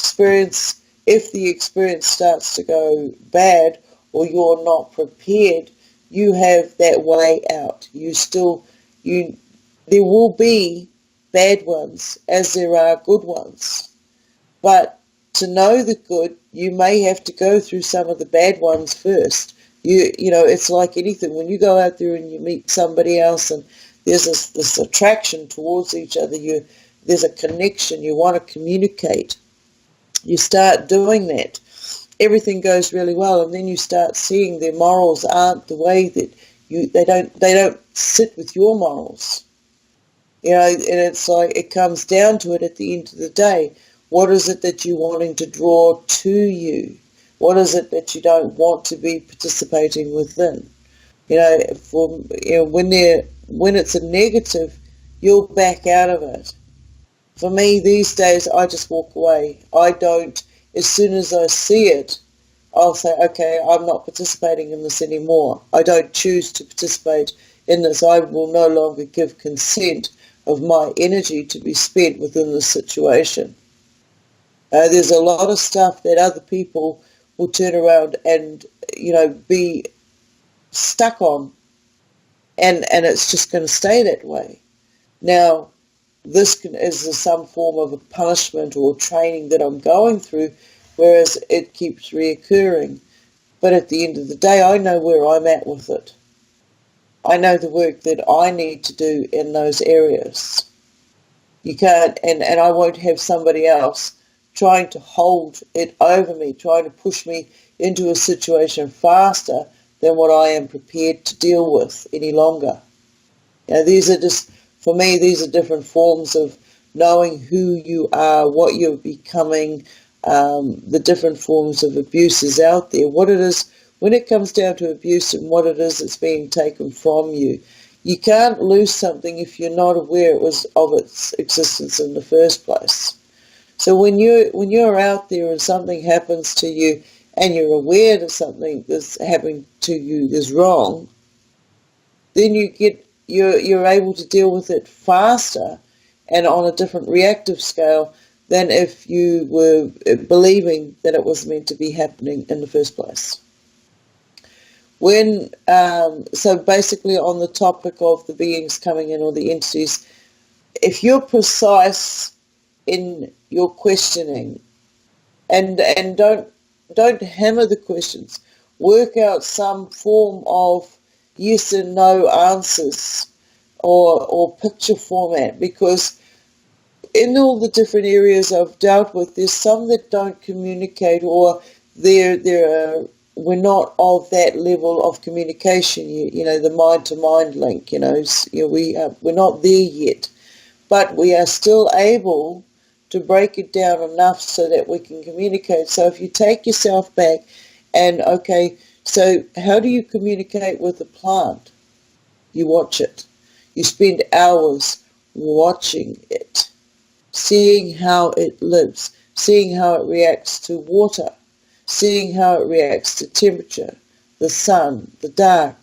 the experience starts to go bad, or you're not prepared, you have that way out. There will be bad ones as there are good ones. But to know the good, you may have to go through some of the bad ones first. It's like anything. When you go out there and you meet somebody else and there's this attraction towards each other, there's a connection, you want to communicate. You start doing that. Everything goes really well, and then you start seeing their morals aren't the way that they don't sit with your morals. And it's like it comes down to it at the end of the day. What is it that you're wanting to draw to you? What is it that you don't want to be participating within? When it's a negative, you'll back out of it. For me, these days, I just walk away. I don't, as soon as I see it, I'll say, okay, I'm not participating in this anymore. I don't choose to participate in this. I will no longer give consent of my energy to be spent within this situation. There's a lot of stuff that other people will turn around and, be stuck on, and it's just going to stay that way. Now, this is some form of a punishment or training that I'm going through, whereas it keeps reoccurring. But at the end of the day, I know where I'm at with it. I know the work that I need to do in those areas. You can't, and I won't have somebody else trying to hold it over me, trying to push me into a situation faster than what I am prepared to deal with any longer. These are just, for me, these are different forms of knowing who you are, what you're becoming, the different forms of abuses out there, what it is, when it comes down to abuse and what it is that's being taken from you. You can't lose something if you're not aware of its existence in the first place. So when you're out there and something happens to you and you're aware that something that's happening to you is wrong, then you're able to deal with it faster and on a different reactive scale than if you were believing that it was meant to be happening in the first place. So basically on the topic of the beings coming in or the entities, if you're precise in your questioning and don't hammer the questions, work out some form of yes and no answers or picture format, because in all the different areas I've dealt with, there's some that don't communicate, or we're not of that level of communication. The mind-to-mind link. We're not there yet, but we are still able to break it down enough so that we can communicate. So if you take yourself back and, okay, so how do you communicate with a plant? You watch it. You spend hours watching it, seeing how it lives, seeing how it reacts to water, seeing how it reacts to temperature, the sun, the dark,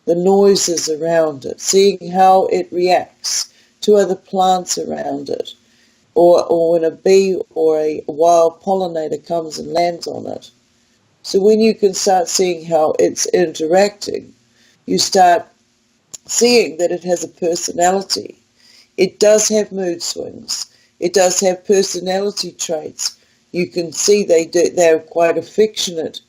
the noises around it, seeing how it reacts to other plants around it, or when a bee or a wild pollinator comes and lands on it. So when you can start seeing how it's interacting, you start seeing that it has a personality. It does have mood swings. It does have personality traits. You can see they're quite affectionate.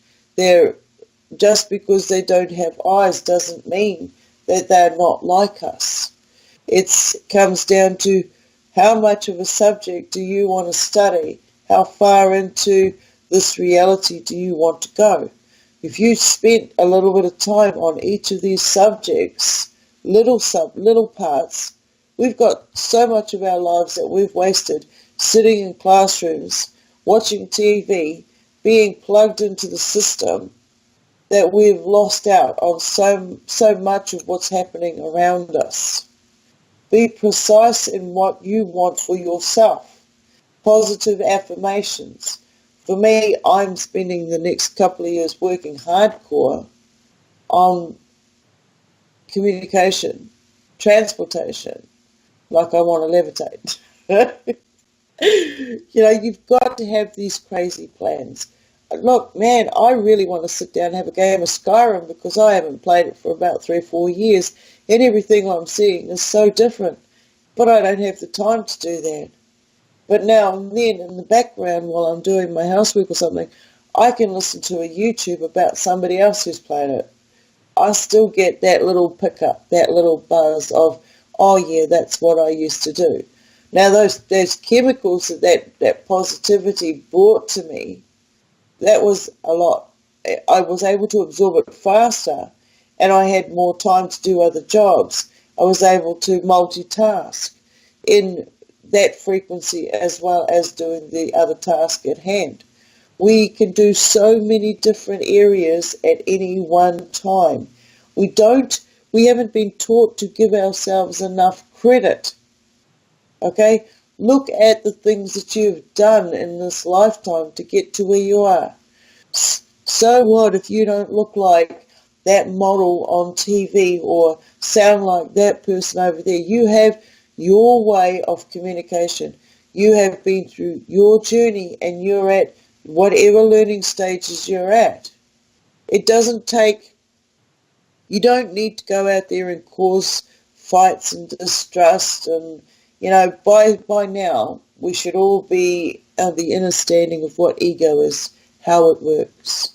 Just because they don't have eyes doesn't mean that they're not like us. It comes down to how much of a subject do you want to study? How far into this reality do you want to go? If you spent a little bit of time on each of these subjects, little parts, we've got so much of our lives that we've wasted sitting in classrooms, watching TV, being plugged into the system, that we've lost out on so much of what's happening around us. Be precise in what you want for yourself. Positive affirmations. For me, I'm spending the next couple of years working hardcore on communication, transportation, like I want to levitate. You've got to have these crazy plans. Look, man, I really want to sit down and have a game of Skyrim because I haven't played it for about 3 or 4 years, and everything I'm seeing is so different. But I don't have the time to do that. But now and then, in the background, while I'm doing my housework or something, I can listen to a YouTube about somebody else who's played it. I still get that little pickup, that little buzz of, oh yeah, that's what I used to do. Now those chemicals that positivity brought to me, that was a lot. I was able to absorb it faster, and I had more time to do other jobs. I was able to multitask in that frequency as well as doing the other task at hand. We can do so many different areas at any one time. We haven't been taught to give ourselves enough credit. Okay? Look at the things that you've done in this lifetime to get to where you are. So what if you don't look like that model on TV or sound like that person over there? You have your way of communication. You have been through your journey and you're at whatever learning stages you're at. It doesn't take, you don't need to go out there and cause fights and distrust, and by now we should all be of the understanding of what ego is, how it works.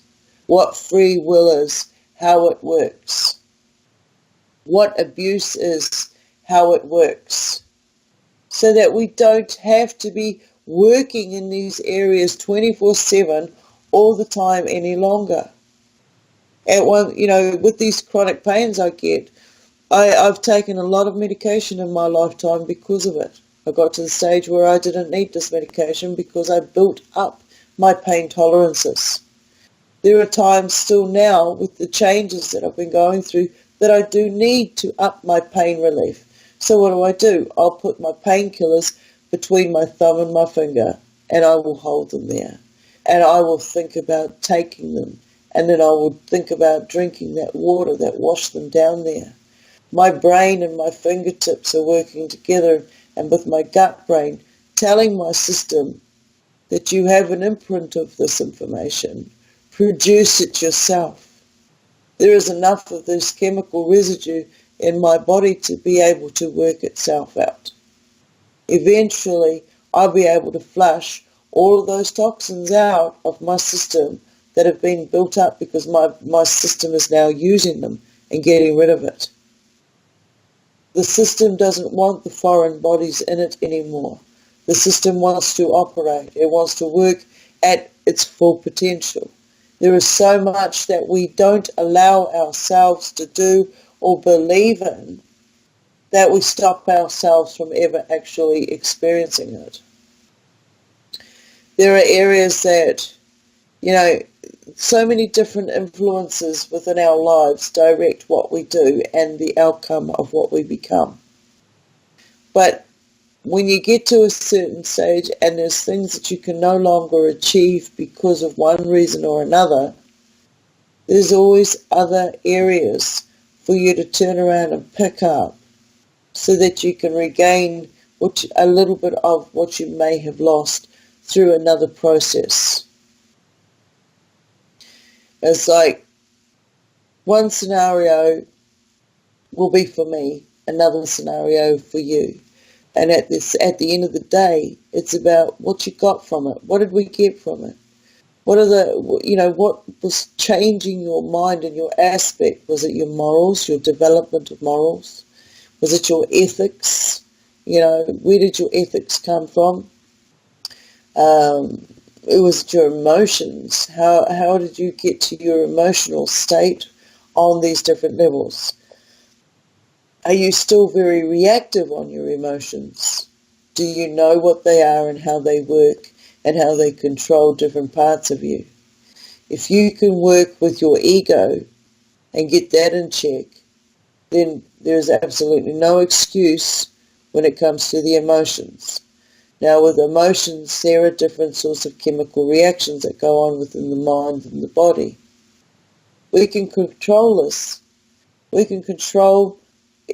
what free will is, how it works, what abuse is, how it works, so that we don't have to be working in these areas 24/7 all the time any longer. With these chronic pains I get, I've taken a lot of medication in my lifetime because of it. I got to the stage where I didn't need this medication because I built up my pain tolerances. There are times still now with the changes that I've been going through that I do need to up my pain relief. So what do? I'll put my painkillers between my thumb and my finger, and I will hold them there. And I will think about taking them, and then I will think about drinking that water that washed them down there. My brain and my fingertips are working together, and with my gut brain telling my system that you have an imprint of this information. Produce it yourself. There is enough of this chemical residue in my body to be able to work itself out. Eventually, I'll be able to flush all of those toxins out of my system that have been built up because my system is now using them and getting rid of it. The system doesn't want the foreign bodies in it anymore. The system wants to operate. It wants to work at its full potential. There is so much that we don't allow ourselves to do or believe in that we stop ourselves from ever actually experiencing it. There are areas that, so many different influences within our lives direct what we do and the outcome of what we become. But when you get to a certain stage and there's things that you can no longer achieve because of one reason or another, there's always other areas for you to turn around and pick up so that you can regain a little bit of what you may have lost through another process. It's like one scenario will be for me, another scenario for you. And at the end of the day, it's about what you got from it. What did we get from it? What was changing your mind and your aspect? Was it your morals, your development of morals? Was it your ethics? Where did your ethics come from? Was it your emotions? How did you get to your emotional state on these different levels? Are you still very reactive on your emotions? Do you know what they are and how they work and how they control different parts of you? If you can work with your ego and get that in check, then there's absolutely no excuse when it comes to the emotions. Now, with emotions, there are different sorts of chemical reactions that go on within the mind and the body. We can control this. We can control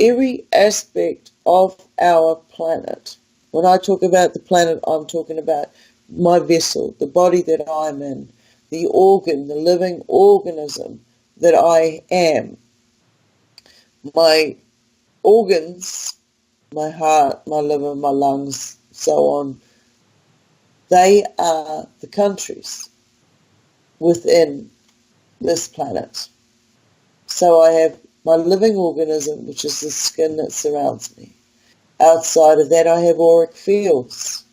every aspect of our planet. When I talk about the planet, I'm talking about my vessel, the body that I'm in, the organ, the living organism that I am. My organs, my heart, my liver, my lungs, so on, they are the countries within this planet. So I have my living organism, which is the skin that surrounds me. Outside of that, I have auric fields.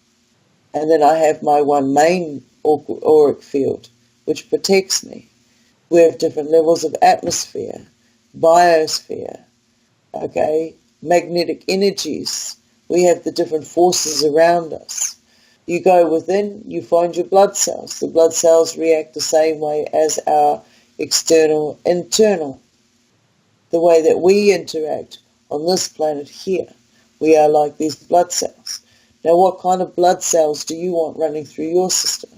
And then I have my one main auric field, which protects me. We have different levels of atmosphere, biosphere, magnetic energies. We have the different forces around us. You go within, you find your blood cells. The blood cells react the same way as our external, internal. The way that we interact on this planet here. We are like these blood cells. Now, what kind of blood cells do you want running through your system?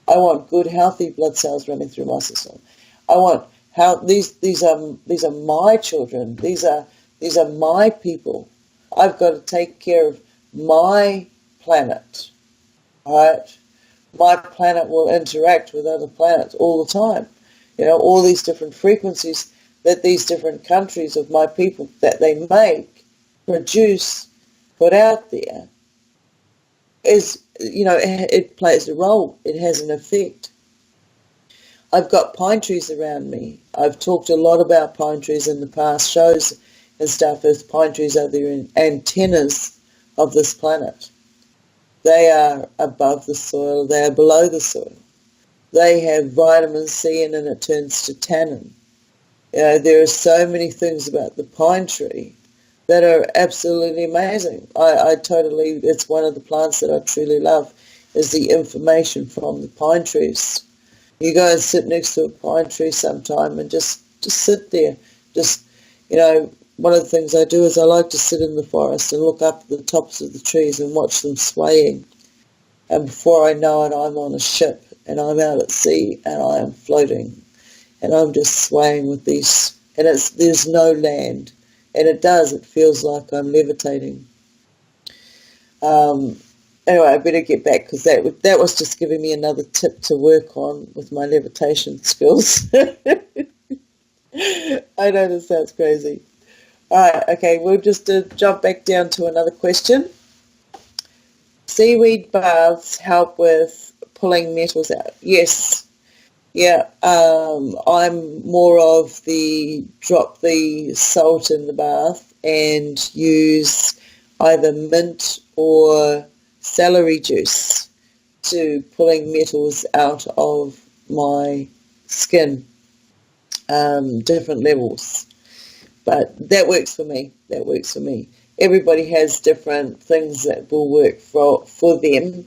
I want good, healthy blood cells running through my system. I want these are my children. These are my people. I've got to take care of my planet. Right? My planet will interact with other planets all the time. All these different frequencies that these different countries of my people that they make, produce, put out there, is, it plays a role. It has an effect. I've got pine trees around me. I've talked a lot about pine trees in the past shows and stuff, as pine trees are the antennas of this planet. They are above the soil, they are below the soil. They have vitamin C in, and it turns to tannin. There are so many things about the pine tree that are absolutely amazing. It's one of the plants that I truly love, is the information from the pine trees. You go and sit next to a pine tree sometime and just sit there. One of the things I do is I like to sit in the forest and look up at the tops of the trees and watch them swaying. And before I know it, I'm on a ship and I'm out at sea and I am floating. And I'm just swaying with these, and there's no land. And it feels like I'm levitating. Anyway, I better get back, because that was just giving me another tip to work on with my levitation skills. I know this sounds crazy. Alright, okay, we'll just jump back down to another question. Seaweed baths help with pulling metals out. Yes. Yeah, I'm more of the drop the salt in the bath and use either mint or celery juice to pulling metals out of my skin, different levels. But that works for me. Everybody has different things that will work for them.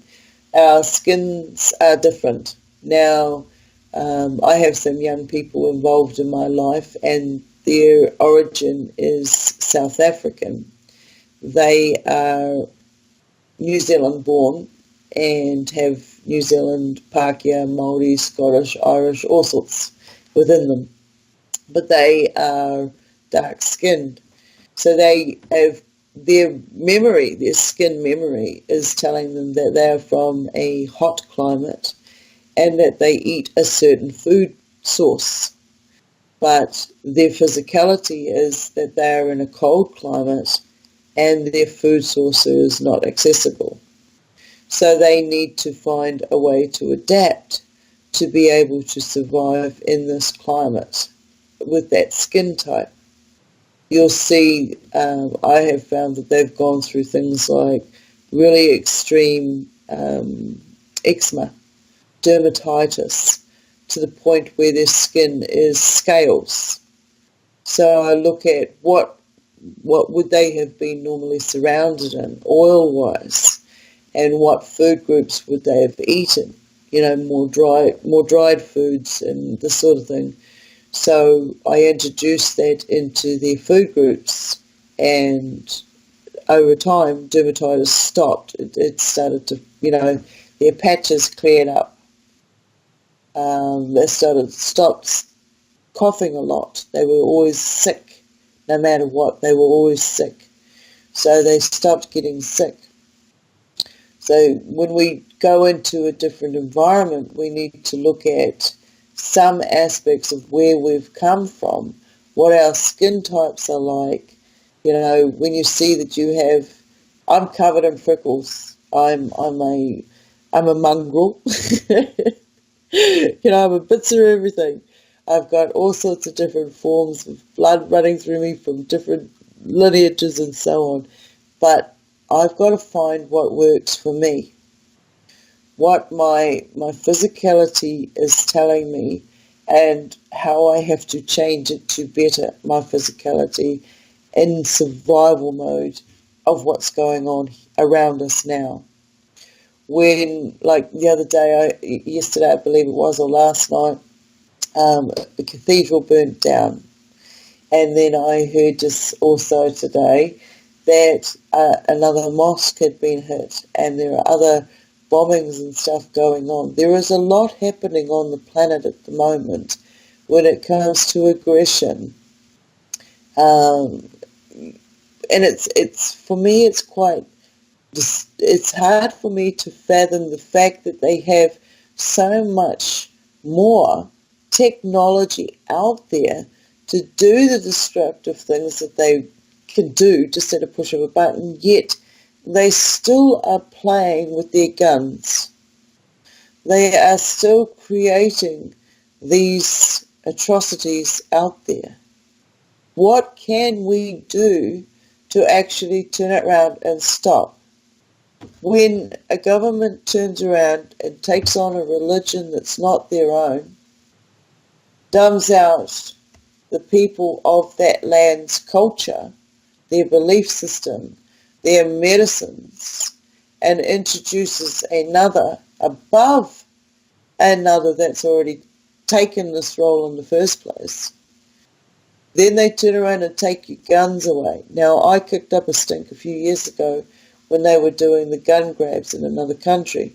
Our skins are different. Now, I have some young people involved in my life, and their origin is South African. They are New Zealand born and have New Zealand, Pākehā, Māori, Scottish, Irish, all sorts within them. But they are dark-skinned. So they have their skin memory is telling them that they are from a hot climate and that they eat a certain food source. But their physicality is that they are in a cold climate and their food source is not accessible. So they need to find a way to adapt to be able to survive in this climate with that skin type. You'll see, I have found that they've gone through things like really extreme eczema, dermatitis, to the point where their skin is scales. So I look at what would they have been normally surrounded in oil-wise, and what food groups would they have eaten, more dried foods and this sort of thing. So I introduced that into their food groups, and over time dermatitis stopped. It started to, their patches cleared up. They stopped coughing a lot. They were always sick, no matter what. They were always sick. So they stopped getting sick. So when we go into a different environment, we need to look at some aspects of where we've come from, what our skin types are like. When you see that I'm covered in freckles. I'm a mongrel. I'm a bits of everything. I've got all sorts of different forms of blood running through me from different lineages and so on. But I've got to find what works for me, what my physicality is telling me, and how I have to change it to better my physicality in survival mode of what's going on around us now. When, like the other day, yesterday I believe it was, or last night, the cathedral burnt down. And then I heard just also today that another mosque had been hit, and there are other bombings and stuff going on. There is a lot happening on the planet at the moment when it comes to aggression. And it's for me, it's hard for me to fathom the fact that they have so much more technology out there to do the destructive things that they can do just at a push of a button, yet they still are playing with their guns. They are still creating these atrocities out there? What can we do to actually turn it around and stop? When a government turns around and takes on a religion that's not their own, dumbs out the people of that land's culture, their belief system, their medicines, and introduces another above another that's already taken this role in the first place, then they turn around and take your guns away. Now, I kicked up a stink a few years ago when they were doing the gun grabs in another country.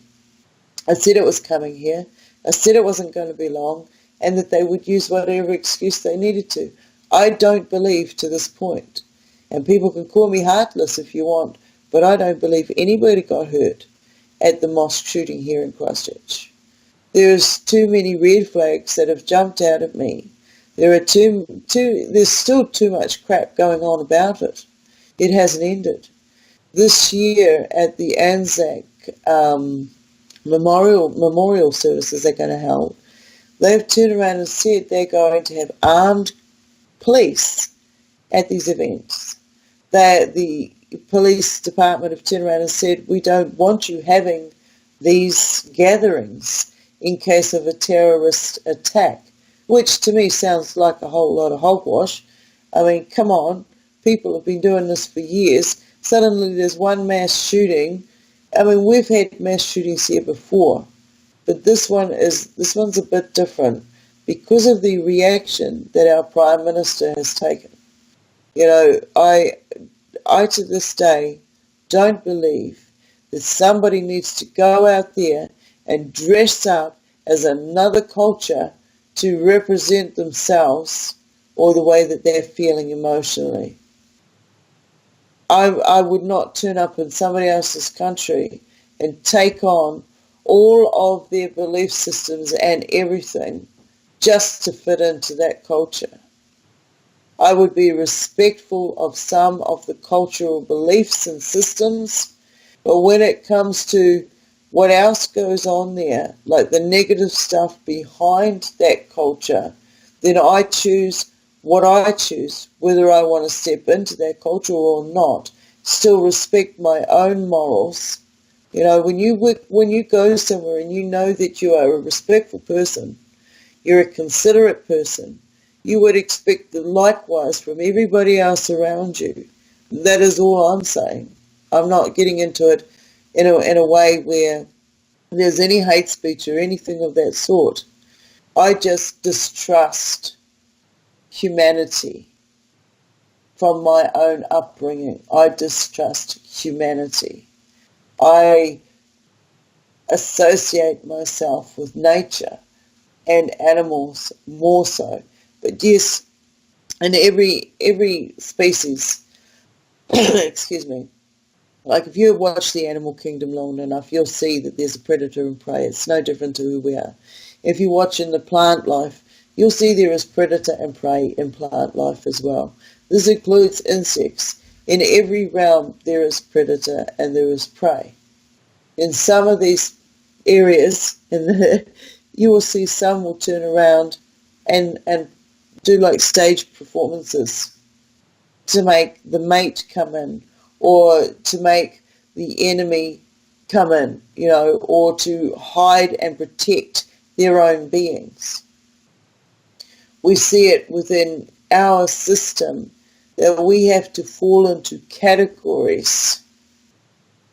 I said it was coming here. I said it wasn't going to be long, and that they would use whatever excuse they needed to. I don't believe to this point, and people can call me heartless if you want, but I don't believe anybody got hurt at the mosque shooting here in Christchurch. There's too many red flags that have jumped out at me. There's still too much crap going on about it. It hasn't ended. This year at the Anzac memorial services they're going to hold, they've turned around and said they're going to have armed police at these events. The police department have turned around and said, we don't want you having these gatherings in case of a terrorist attack, which to me sounds like a whole lot of hogwash. I mean, come on, people have been doing this for years. Suddenly there's one mass shooting. I mean, we've had mass shootings here before, but this one's a bit different because of the reaction that our Prime Minister has taken. You know, I to this day don't believe that somebody needs to go out there and dress up as another culture to represent themselves or the way that they're feeling emotionally. I would not turn up in somebody else's country and take on all of their belief systems and everything just to fit into that culture. I would be respectful of some of the cultural beliefs and systems, but when it comes to what else goes on there, like the negative stuff behind that culture, then I choose what I choose, whether I want to step into that culture or not. Still respect my own morals. You know, when you go somewhere and you know that you are a respectful person, you're a considerate person, you would expect the likewise from everybody else around you. That is all I'm saying. I'm not getting into it in a way where there's any hate speech or anything of that sort. I just distrust humanity from my own upbringing. I distrust humanity. I associate myself with nature and animals more so. But yes, in every species, excuse me, like if you watch the animal kingdom long enough, you'll see that there's a predator and prey. It's no different to who we are. If you watch in the plant life, you'll see there is predator and prey in plant life as well. This includes insects. In every realm there is predator and there is prey. In some of these areas, you will see some will turn around and do like stage performances to make the mate come in, or to make the enemy come in, you know, or to hide and protect their own beings. We see it within our system that we have to fall into categories.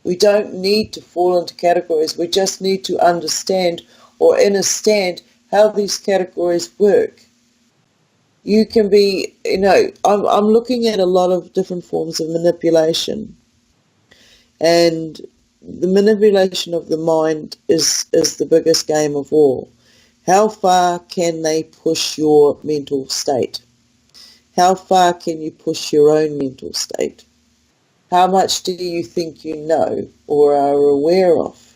We don't need to fall into categories. We just need to understand or understand how these categories work. You can be, you know, I'm looking at a lot of different forms of manipulation, and the manipulation of the mind is the biggest game of all. How far can they push your mental state? How far can you push your own mental state? How much do you think you know or are aware of?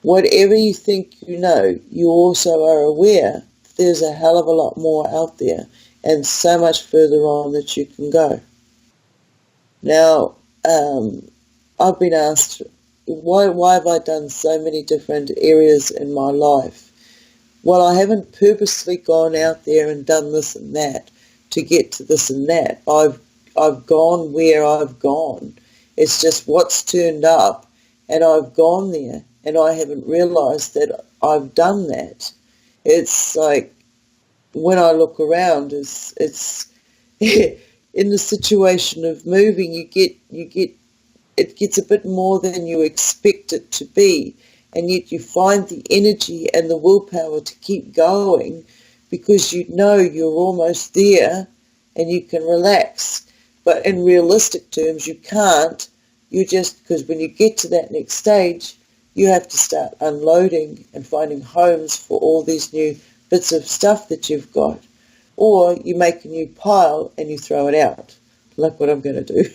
Whatever you think you know, you also are aware there's a hell of a lot more out there and so much further on that you can go. Now, I've been asked, why have I done so many different areas in my life? Well, I haven't purposely gone out there and done this and that to get to this and that. I've gone where I've gone. It's just what's turned up, and I've gone there, and I haven't realised that I've done that. It's like when I look around, it's in the situation of moving, you get it gets a bit more than you expect it to be, and yet you find the energy and the willpower to keep going because you know you're almost there and you can relax. But in realistic terms, you can't. You just, because when you get to that next stage, you have to start unloading and finding homes for all these new bits of stuff that you've got. Or you make a new pile and you throw it out, like what I'm going to do.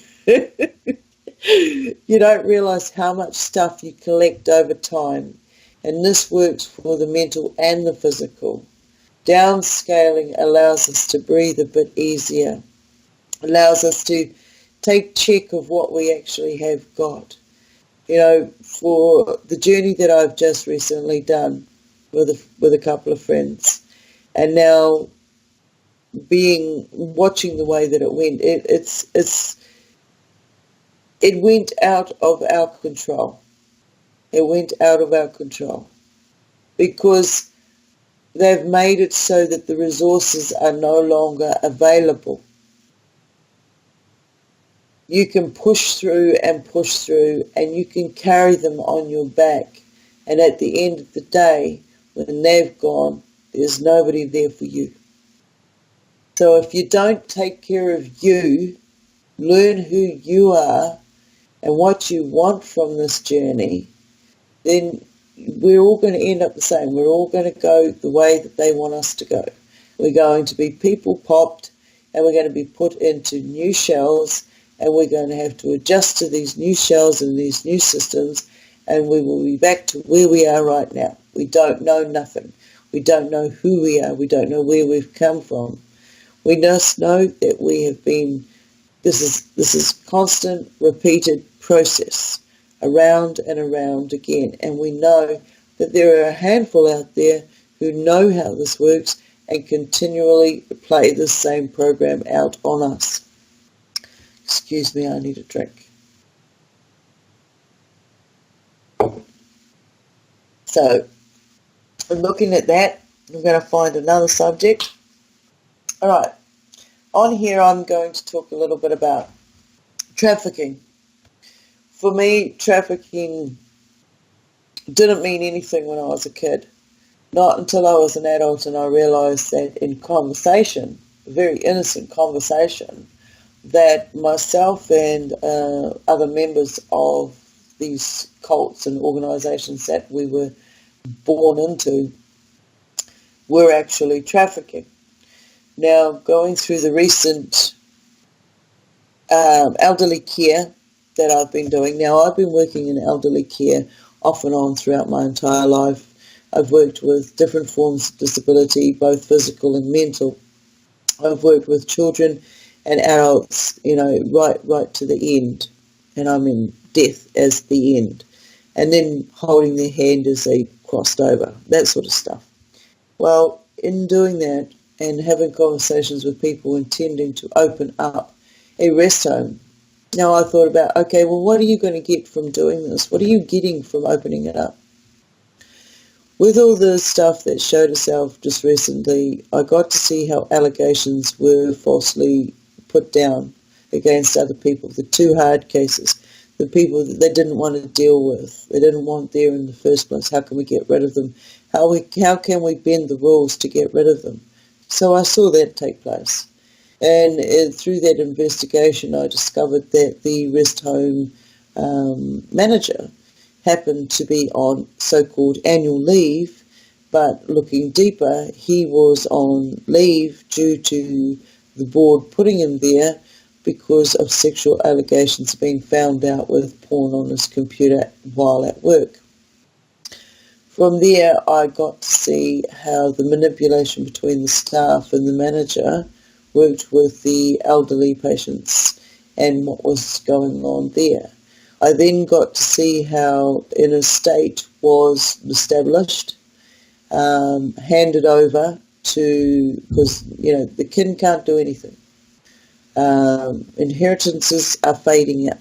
You don't realise how much stuff you collect over time, and this works for the mental and the physical. Downscaling allows us to breathe a bit easier, allows us to take check of what we actually have got. You know, for the journey that I've just recently done with a couple of friends, and now watching the way that it went, it went out of our control. It went out of our control because they've made it so that the resources are no longer available. You can push through, and you can carry them on your back. And at the end of the day, when they've gone, there's nobody there for you. So if you don't take care of you, learn who you are and what you want from this journey, then we're all going to end up the same. We're all going to go the way that they want us to go. We're going to be people popped, and we're going to be put into new shells, and we're going to have to adjust to these new shells and these new systems, and we will be back to where we are right now. We don't know nothing. We don't know who we are. We don't know where we've come from. We just know that we have been, this is constant, repeated process, around and around again. And we know that there are a handful out there who know how this works and continually play the same program out on us. Excuse me, I need a drink. So, looking at that, I'm going to find another subject. All right, on here I'm going to talk a little bit about trafficking. For me, trafficking didn't mean anything when I was a kid. Not until I was an adult and I realised that in conversation, a very innocent conversation, that myself and other members of these cults and organisations that we were born into were actually trafficking. Now, going through the recent elderly care that I've been doing. Now, I've been working in elderly care off and on throughout my entire life. I've worked with different forms of disability, both physical and mental. I've worked with children and adults, you know, right to the end. And I mean death as the end. And then holding their hand as they crossed over, that sort of stuff. Well, in doing that and having conversations with people intending to open up a rest home, now I thought about, okay, well, what are you going to get from doing this? What are you getting from opening it up? With all the stuff that showed itself just recently, I got to see how allegations were falsely put down against other people, the two hard cases, the people that they didn't want to deal with, they didn't want there in the first place. How can we get rid of them? How can we bend the rules to get rid of them? So I saw that take place. And through that investigation, I discovered that the rest home manager happened to be on so-called annual leave, but looking deeper, he was on leave due to the board putting him there because of sexual allegations being found out with porn on his computer while at work. From there, I got to see how the manipulation between the staff and the manager worked with the elderly patients and what was going on there. I then got to see how an estate was established, handed over to, because, the kin can't do anything. Inheritances are fading out.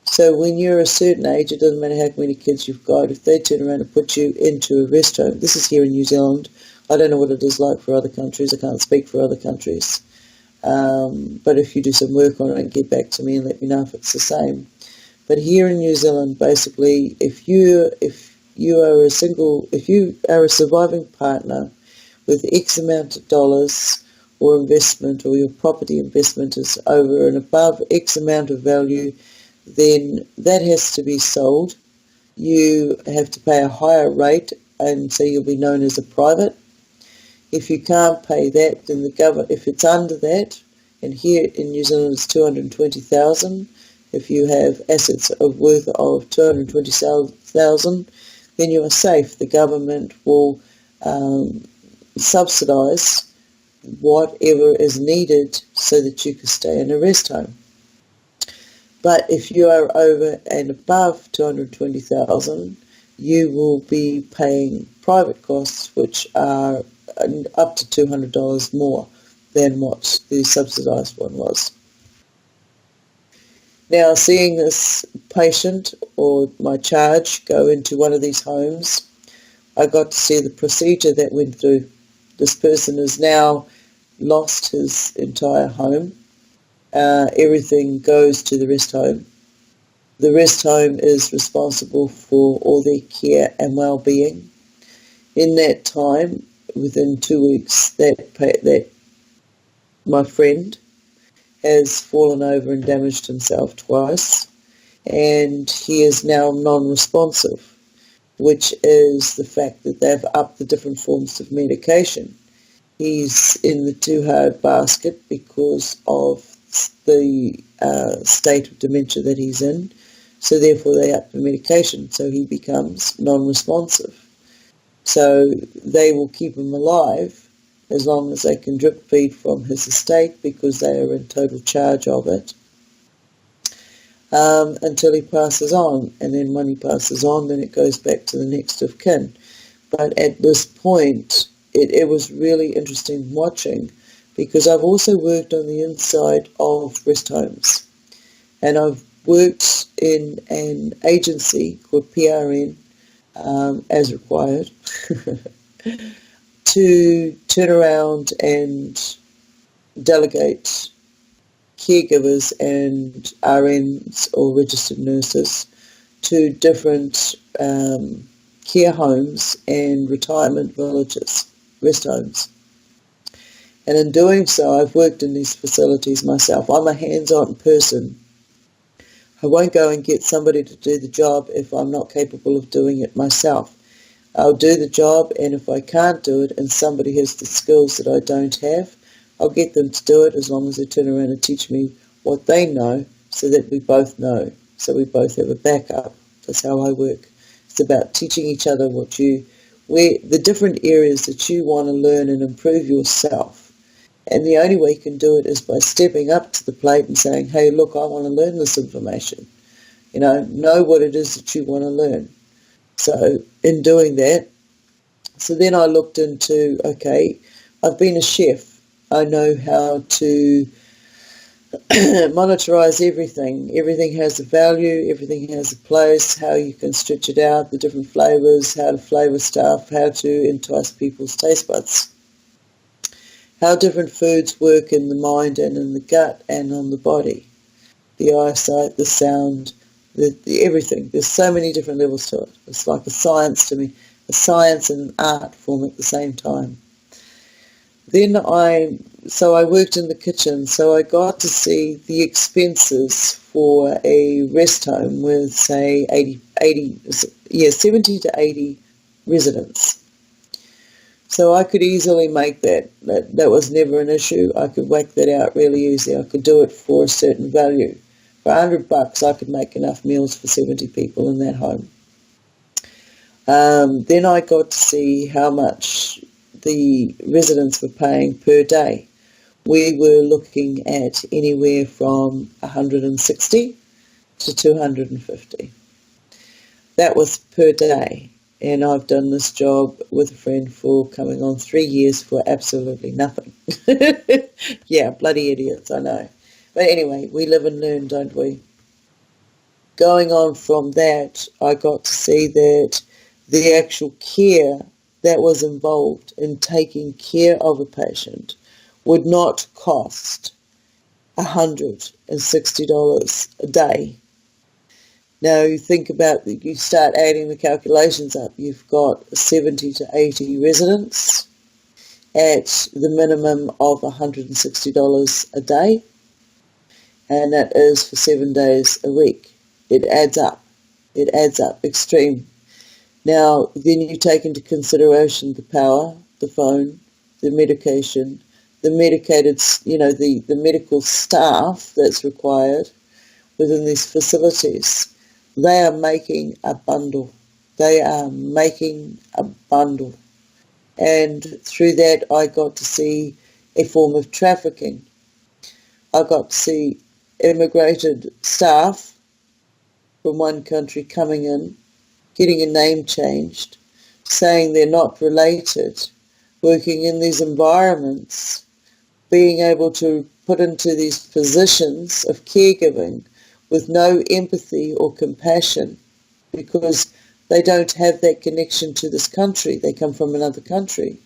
So when you're a certain age, it doesn't matter how many kids you've got, if they turn around and put you into a rest home, this is here in New Zealand, I don't know what it is like for other countries, I can't speak for other countries, but if you do some work on it and get back to me and let me know if it's the same. But here in New Zealand, basically, if you are a surviving partner with X amount of dollars or investment, or your property investment is over and above X amount of value, then that has to be sold. You have to pay a higher rate, and so you'll be known as a private. If you can't pay that, then the government, if it's under that, and here in New Zealand it's 220,000, if you have assets of worth of 220,000, then you are safe. The government will subsidise whatever is needed so that you can stay in a rest home. But if you are over and above 220,000, you will be paying private costs, which are up to $200 more than what the subsidised one was. Now, seeing this patient or my charge go into one of these homes, I got to see the procedure that went through. This person has now lost his entire home. Everything goes to the rest home. The rest home is responsible for all their care and well-being. In that time, within 2 weeks, that my friend has fallen over and damaged himself twice, and he is now non-responsive, which is the fact that they've upped the different forms of medication. He's in the too hard basket because of the state of dementia that he's in, so therefore they up the medication, so he becomes non-responsive. So they will keep him alive as long as they can drip feed from his estate, because they are in total charge of it, until he passes on. And then when he passes on, then it goes back to the next of kin. But at this point, it was really interesting watching, because I've also worked on the inside of rest homes, and I've worked in an agency called PRN, as required, to turn around and delegate caregivers and RNs or registered nurses to different care homes and retirement villages, rest homes. And in doing so, I've worked in these facilities myself. I'm a hands-on person. I won't go and get somebody to do the job if I'm not capable of doing it myself. I'll do the job, and if I can't do it and somebody has the skills that I don't have, I'll get them to do it, as long as they turn around and teach me what they know, so that we both know, so we both have a backup. That's how I work. It's about teaching each other the different areas that you want to learn and improve yourself. And the only way you can do it is by stepping up to the plate and saying, hey, look, I want to learn this information. Know what it is that you want to learn. So in doing that, so then I looked into, okay, I've been a chef. I know how to monetize everything. Everything has a value, everything has a place, how you can stretch it out, the different flavors, how to flavor stuff, how to entice people's taste buds, how different foods work in the mind and in the gut and on the body, the eyesight, the sound, the everything. There's so many different levels to it. It's like a science to me, a science and an art form at the same time. Then I worked in the kitchen, so I got to see the expenses for a rest home with, say, 70 to 80 residents. So I could easily make that. That was never an issue. I could whack that out really easy. I could do it for a certain value. For $100, I could make enough meals for 70 people in that home. Then I got to see how much the residents were paying per day. We were looking at anywhere from 160 to 250. That was per day. and I've done this job with a friend for coming on 3 years for absolutely nothing. Yeah, bloody idiots, I know. But anyway, we live and learn, don't we? Going on from that, I got to see that the actual care that was involved in taking care of a patient would not cost $160 a day. Now you think about that, you start adding the calculations up. You've got 70 to 80 residents at the minimum of $160 a day, and that is for 7 days a week. It adds up. It adds up extreme. Now, then you take into consideration the power, the phone, the medication, the medicated, the medical staff that's required within these facilities. They are making a bundle. They are making a bundle. And through that, I got to see a form of trafficking. I got to see immigrated staff from one country coming in, getting a name changed, saying they're not related, working in these environments, being able to put into these positions of caregiving with no empathy or compassion, because they don't have that connection to this country. They come from another country.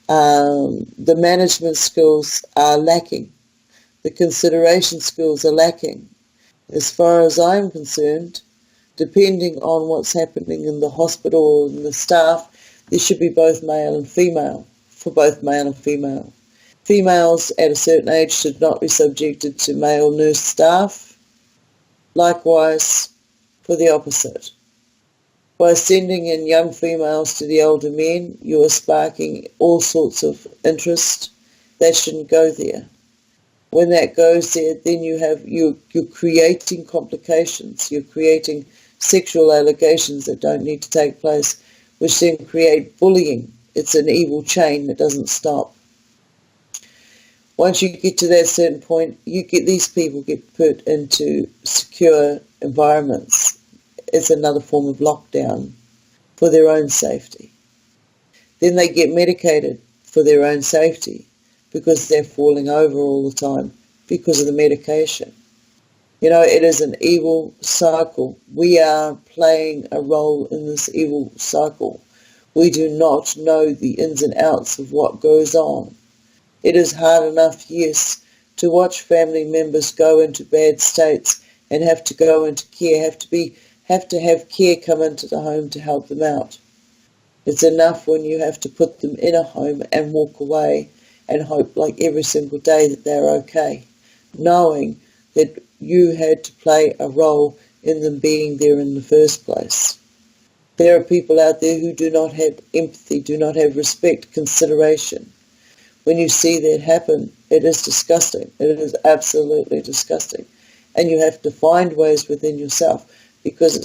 The management skills are lacking. The consideration skills are lacking. As far as I'm concerned, depending on what's happening in the hospital and the staff, there should be both male and female, for both male and female. Females at a certain age should not be subjected to male nurse staff. Likewise, for the opposite. By sending in young females to the older men, you are sparking all sorts of interest. That shouldn't go there. When that goes there, then you're creating complications. You're creating sexual allegations that don't need to take place, which then create bullying. It's an evil chain that doesn't stop. Once you get to that certain point, these people get put into secure environments. It's another form of lockdown for their own safety. Then they get medicated for their own safety because they're falling over all the time because of the medication. It is an evil cycle. We are playing a role in this evil cycle. We do not know the ins and outs of what goes on. It is hard enough, yes, to watch family members go into bad states and have to go into care, have to have care come into the home to help them out. It's enough when you have to put them in a home and walk away and hope like every single day that they're okay, knowing that you had to play a role in them being there in the first place. There are people out there who do not have empathy, do not have respect, consideration. When you see that happen, it is disgusting. It is absolutely disgusting. And you have to find ways within yourself, because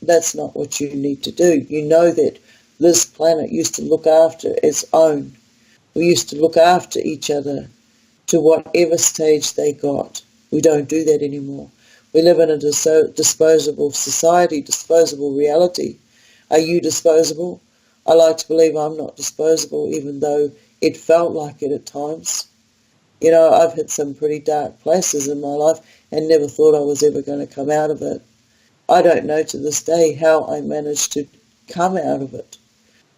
that's not what you need to do. You know that this planet used to look after its own. We used to look after each other to whatever stage they got. We don't do that anymore. We live in a disposable society, disposable reality. Are you disposable? I like to believe I'm not disposable, even though it felt like it at times. I've hit some pretty dark places in my life and never thought I was ever going to come out of it. I don't know to this day how I managed to come out of it.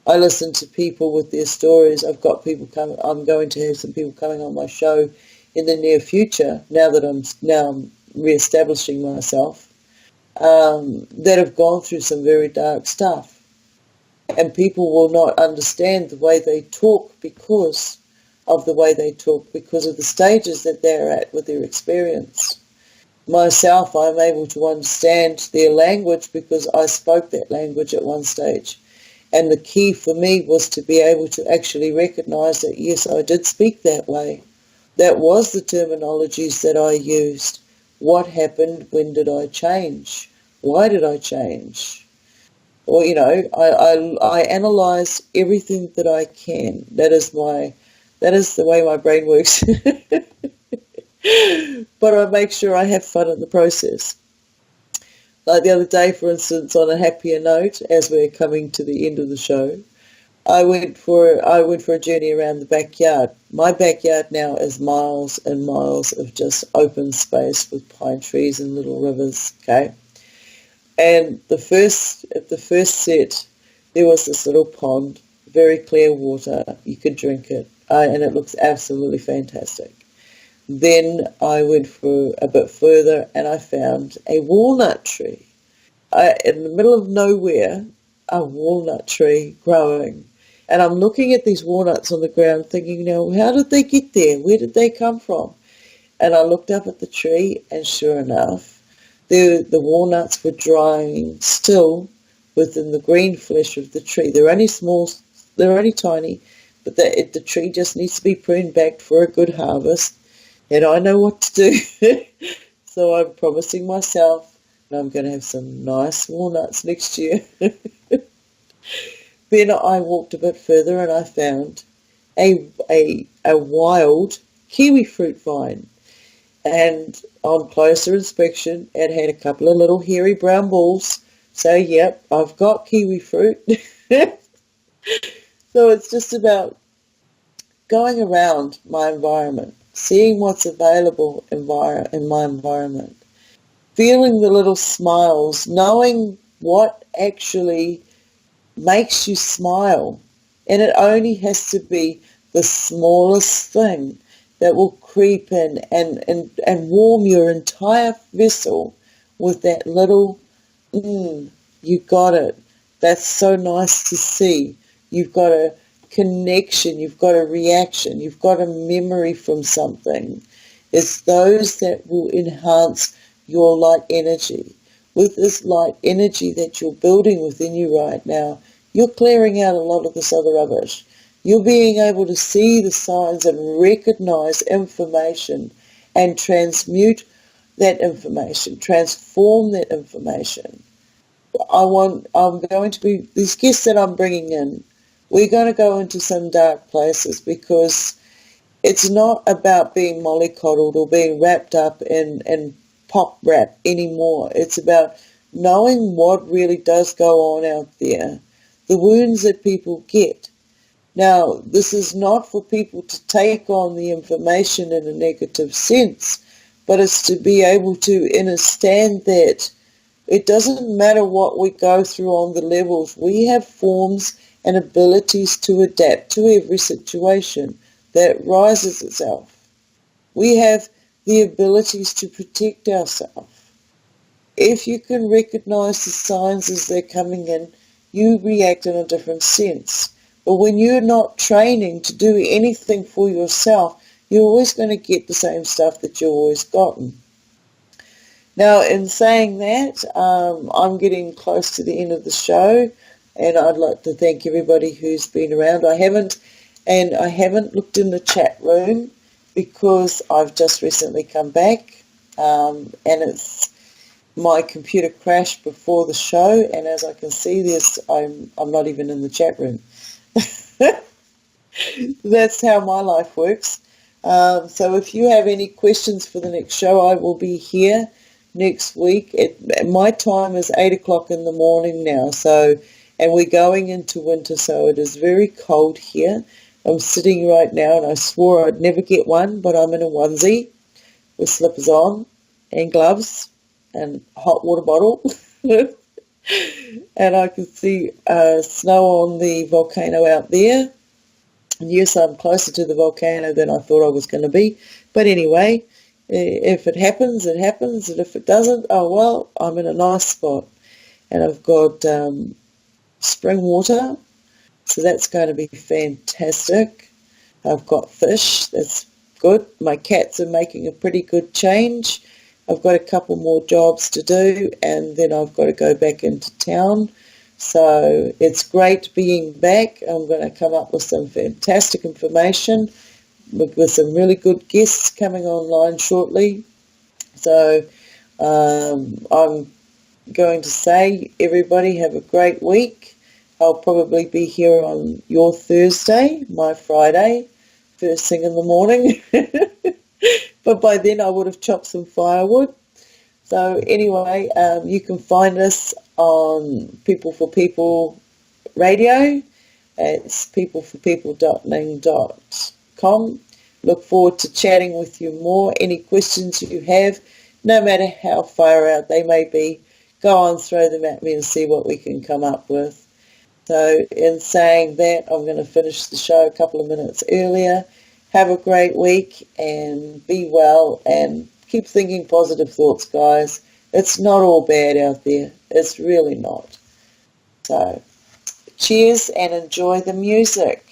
I listen to people with their stories. I've got people coming. I'm going to have some people coming on my show in the near future, now that I'm re-establishing myself, that have gone through some very dark stuff. And people will not understand the way they talk because of the way they talk, because of the stages that they're at with their experience. Myself, I'm able to understand their language because I spoke that language at one stage. And the key for me was to be able to actually recognize that, yes, I did speak that way. That was the terminologies that I used. What happened? When did I change? Why did I change? Or, I analyze everything that I can. That is the way my brain works. But I make sure I have fun in the process. Like the other day, for instance, on a happier note, as we're coming to the end of the show, I went for a journey around the backyard. My backyard now is miles and miles of just open space with pine trees and little rivers. Okay, and at the first set, there was this little pond, very clear water. You could drink it, and it looks absolutely fantastic. Then I went for a bit further, and I found a walnut tree. In the middle of nowhere, a walnut tree growing. And I'm looking at these walnuts on the ground thinking, now, how did they get there? Where did they come from? And I looked up at the tree, and sure enough, the walnuts were drying still within the green flesh of the tree. They're only small, they're only tiny, but the tree just needs to be pruned back for a good harvest. And I know what to do. So I'm promising myself I'm going to have some nice walnuts next year. Then I walked a bit further and I found a wild kiwi fruit vine. And on closer inspection, it had a couple of little hairy brown balls. So, yep, I've got kiwi fruit. So it's just about going around my environment, seeing what's available in my environment, feeling the little smiles, knowing what actually makes you smile. And it only has to be the smallest thing that will creep in and warm your entire vessel with that little, you got it. That's so nice to see. You've got a connection, you've got a reaction, you've got a memory from something. It's those that will enhance your light energy. With this light energy that you're building within you right now, you're clearing out a lot of this other rubbish. You're being able to see the signs and recognize information and transmute that information, transform that information. These guests that I'm bringing in, we're going to go into some dark places because it's not about being mollycoddled or being wrapped up in pop rap anymore. It's about knowing what really does go on out there, the wounds that people get. Now, this is not for people to take on the information in a negative sense, but it's to be able to understand that it doesn't matter what we go through on the levels. We have forms and abilities to adapt to every situation that rises itself. We have the abilities to protect ourselves. If you can recognize the signs as they're coming in, you react in a different sense. But when you're not training to do anything for yourself, you're always going to get the same stuff that you've always gotten. Now, in saying that, I'm getting close to the end of the show, and I'd like to thank everybody who's been around. I haven't looked in the chat room because I've just recently come back, and my computer crashed before the show, and as I can see, I'm not even in the chat room. That's how my life works. So if you have any questions for the next show, I will be here next week. My time is 8 o'clock in the morning now, and we're going into winter, so it is very cold here. I'm sitting right now, and I swore I'd never get one, but I'm in a onesie with slippers on and gloves and a hot water bottle. And I can see snow on the volcano out there. And yes, I'm closer to the volcano than I thought I was going to be. But anyway, if it happens, it happens. And if it doesn't, oh well, I'm in a nice spot. And I've got spring water, so that's going to be fantastic. I've got fish, that's good. My cats are making a pretty good change. I've got a couple more jobs to do, and then I've got to go back into town. So it's great being back. I'm going to come up with some fantastic information with some really good guests coming online shortly. So I'm going to say, everybody have a great week. I'll probably be here on your Thursday, my Friday, first thing in the morning. But by then I would have chopped some firewood. So anyway, you can find us on People for People Radio. It's peopleforpeople.ning.com. Look forward to chatting with you more. Any questions you have, no matter how far out they may be, go on, throw them at me and see what we can come up with. So in saying that, I'm going to finish the show a couple of minutes earlier. Have a great week and be well and keep thinking positive thoughts, guys. It's not all bad out there. It's really not. So cheers and enjoy the music.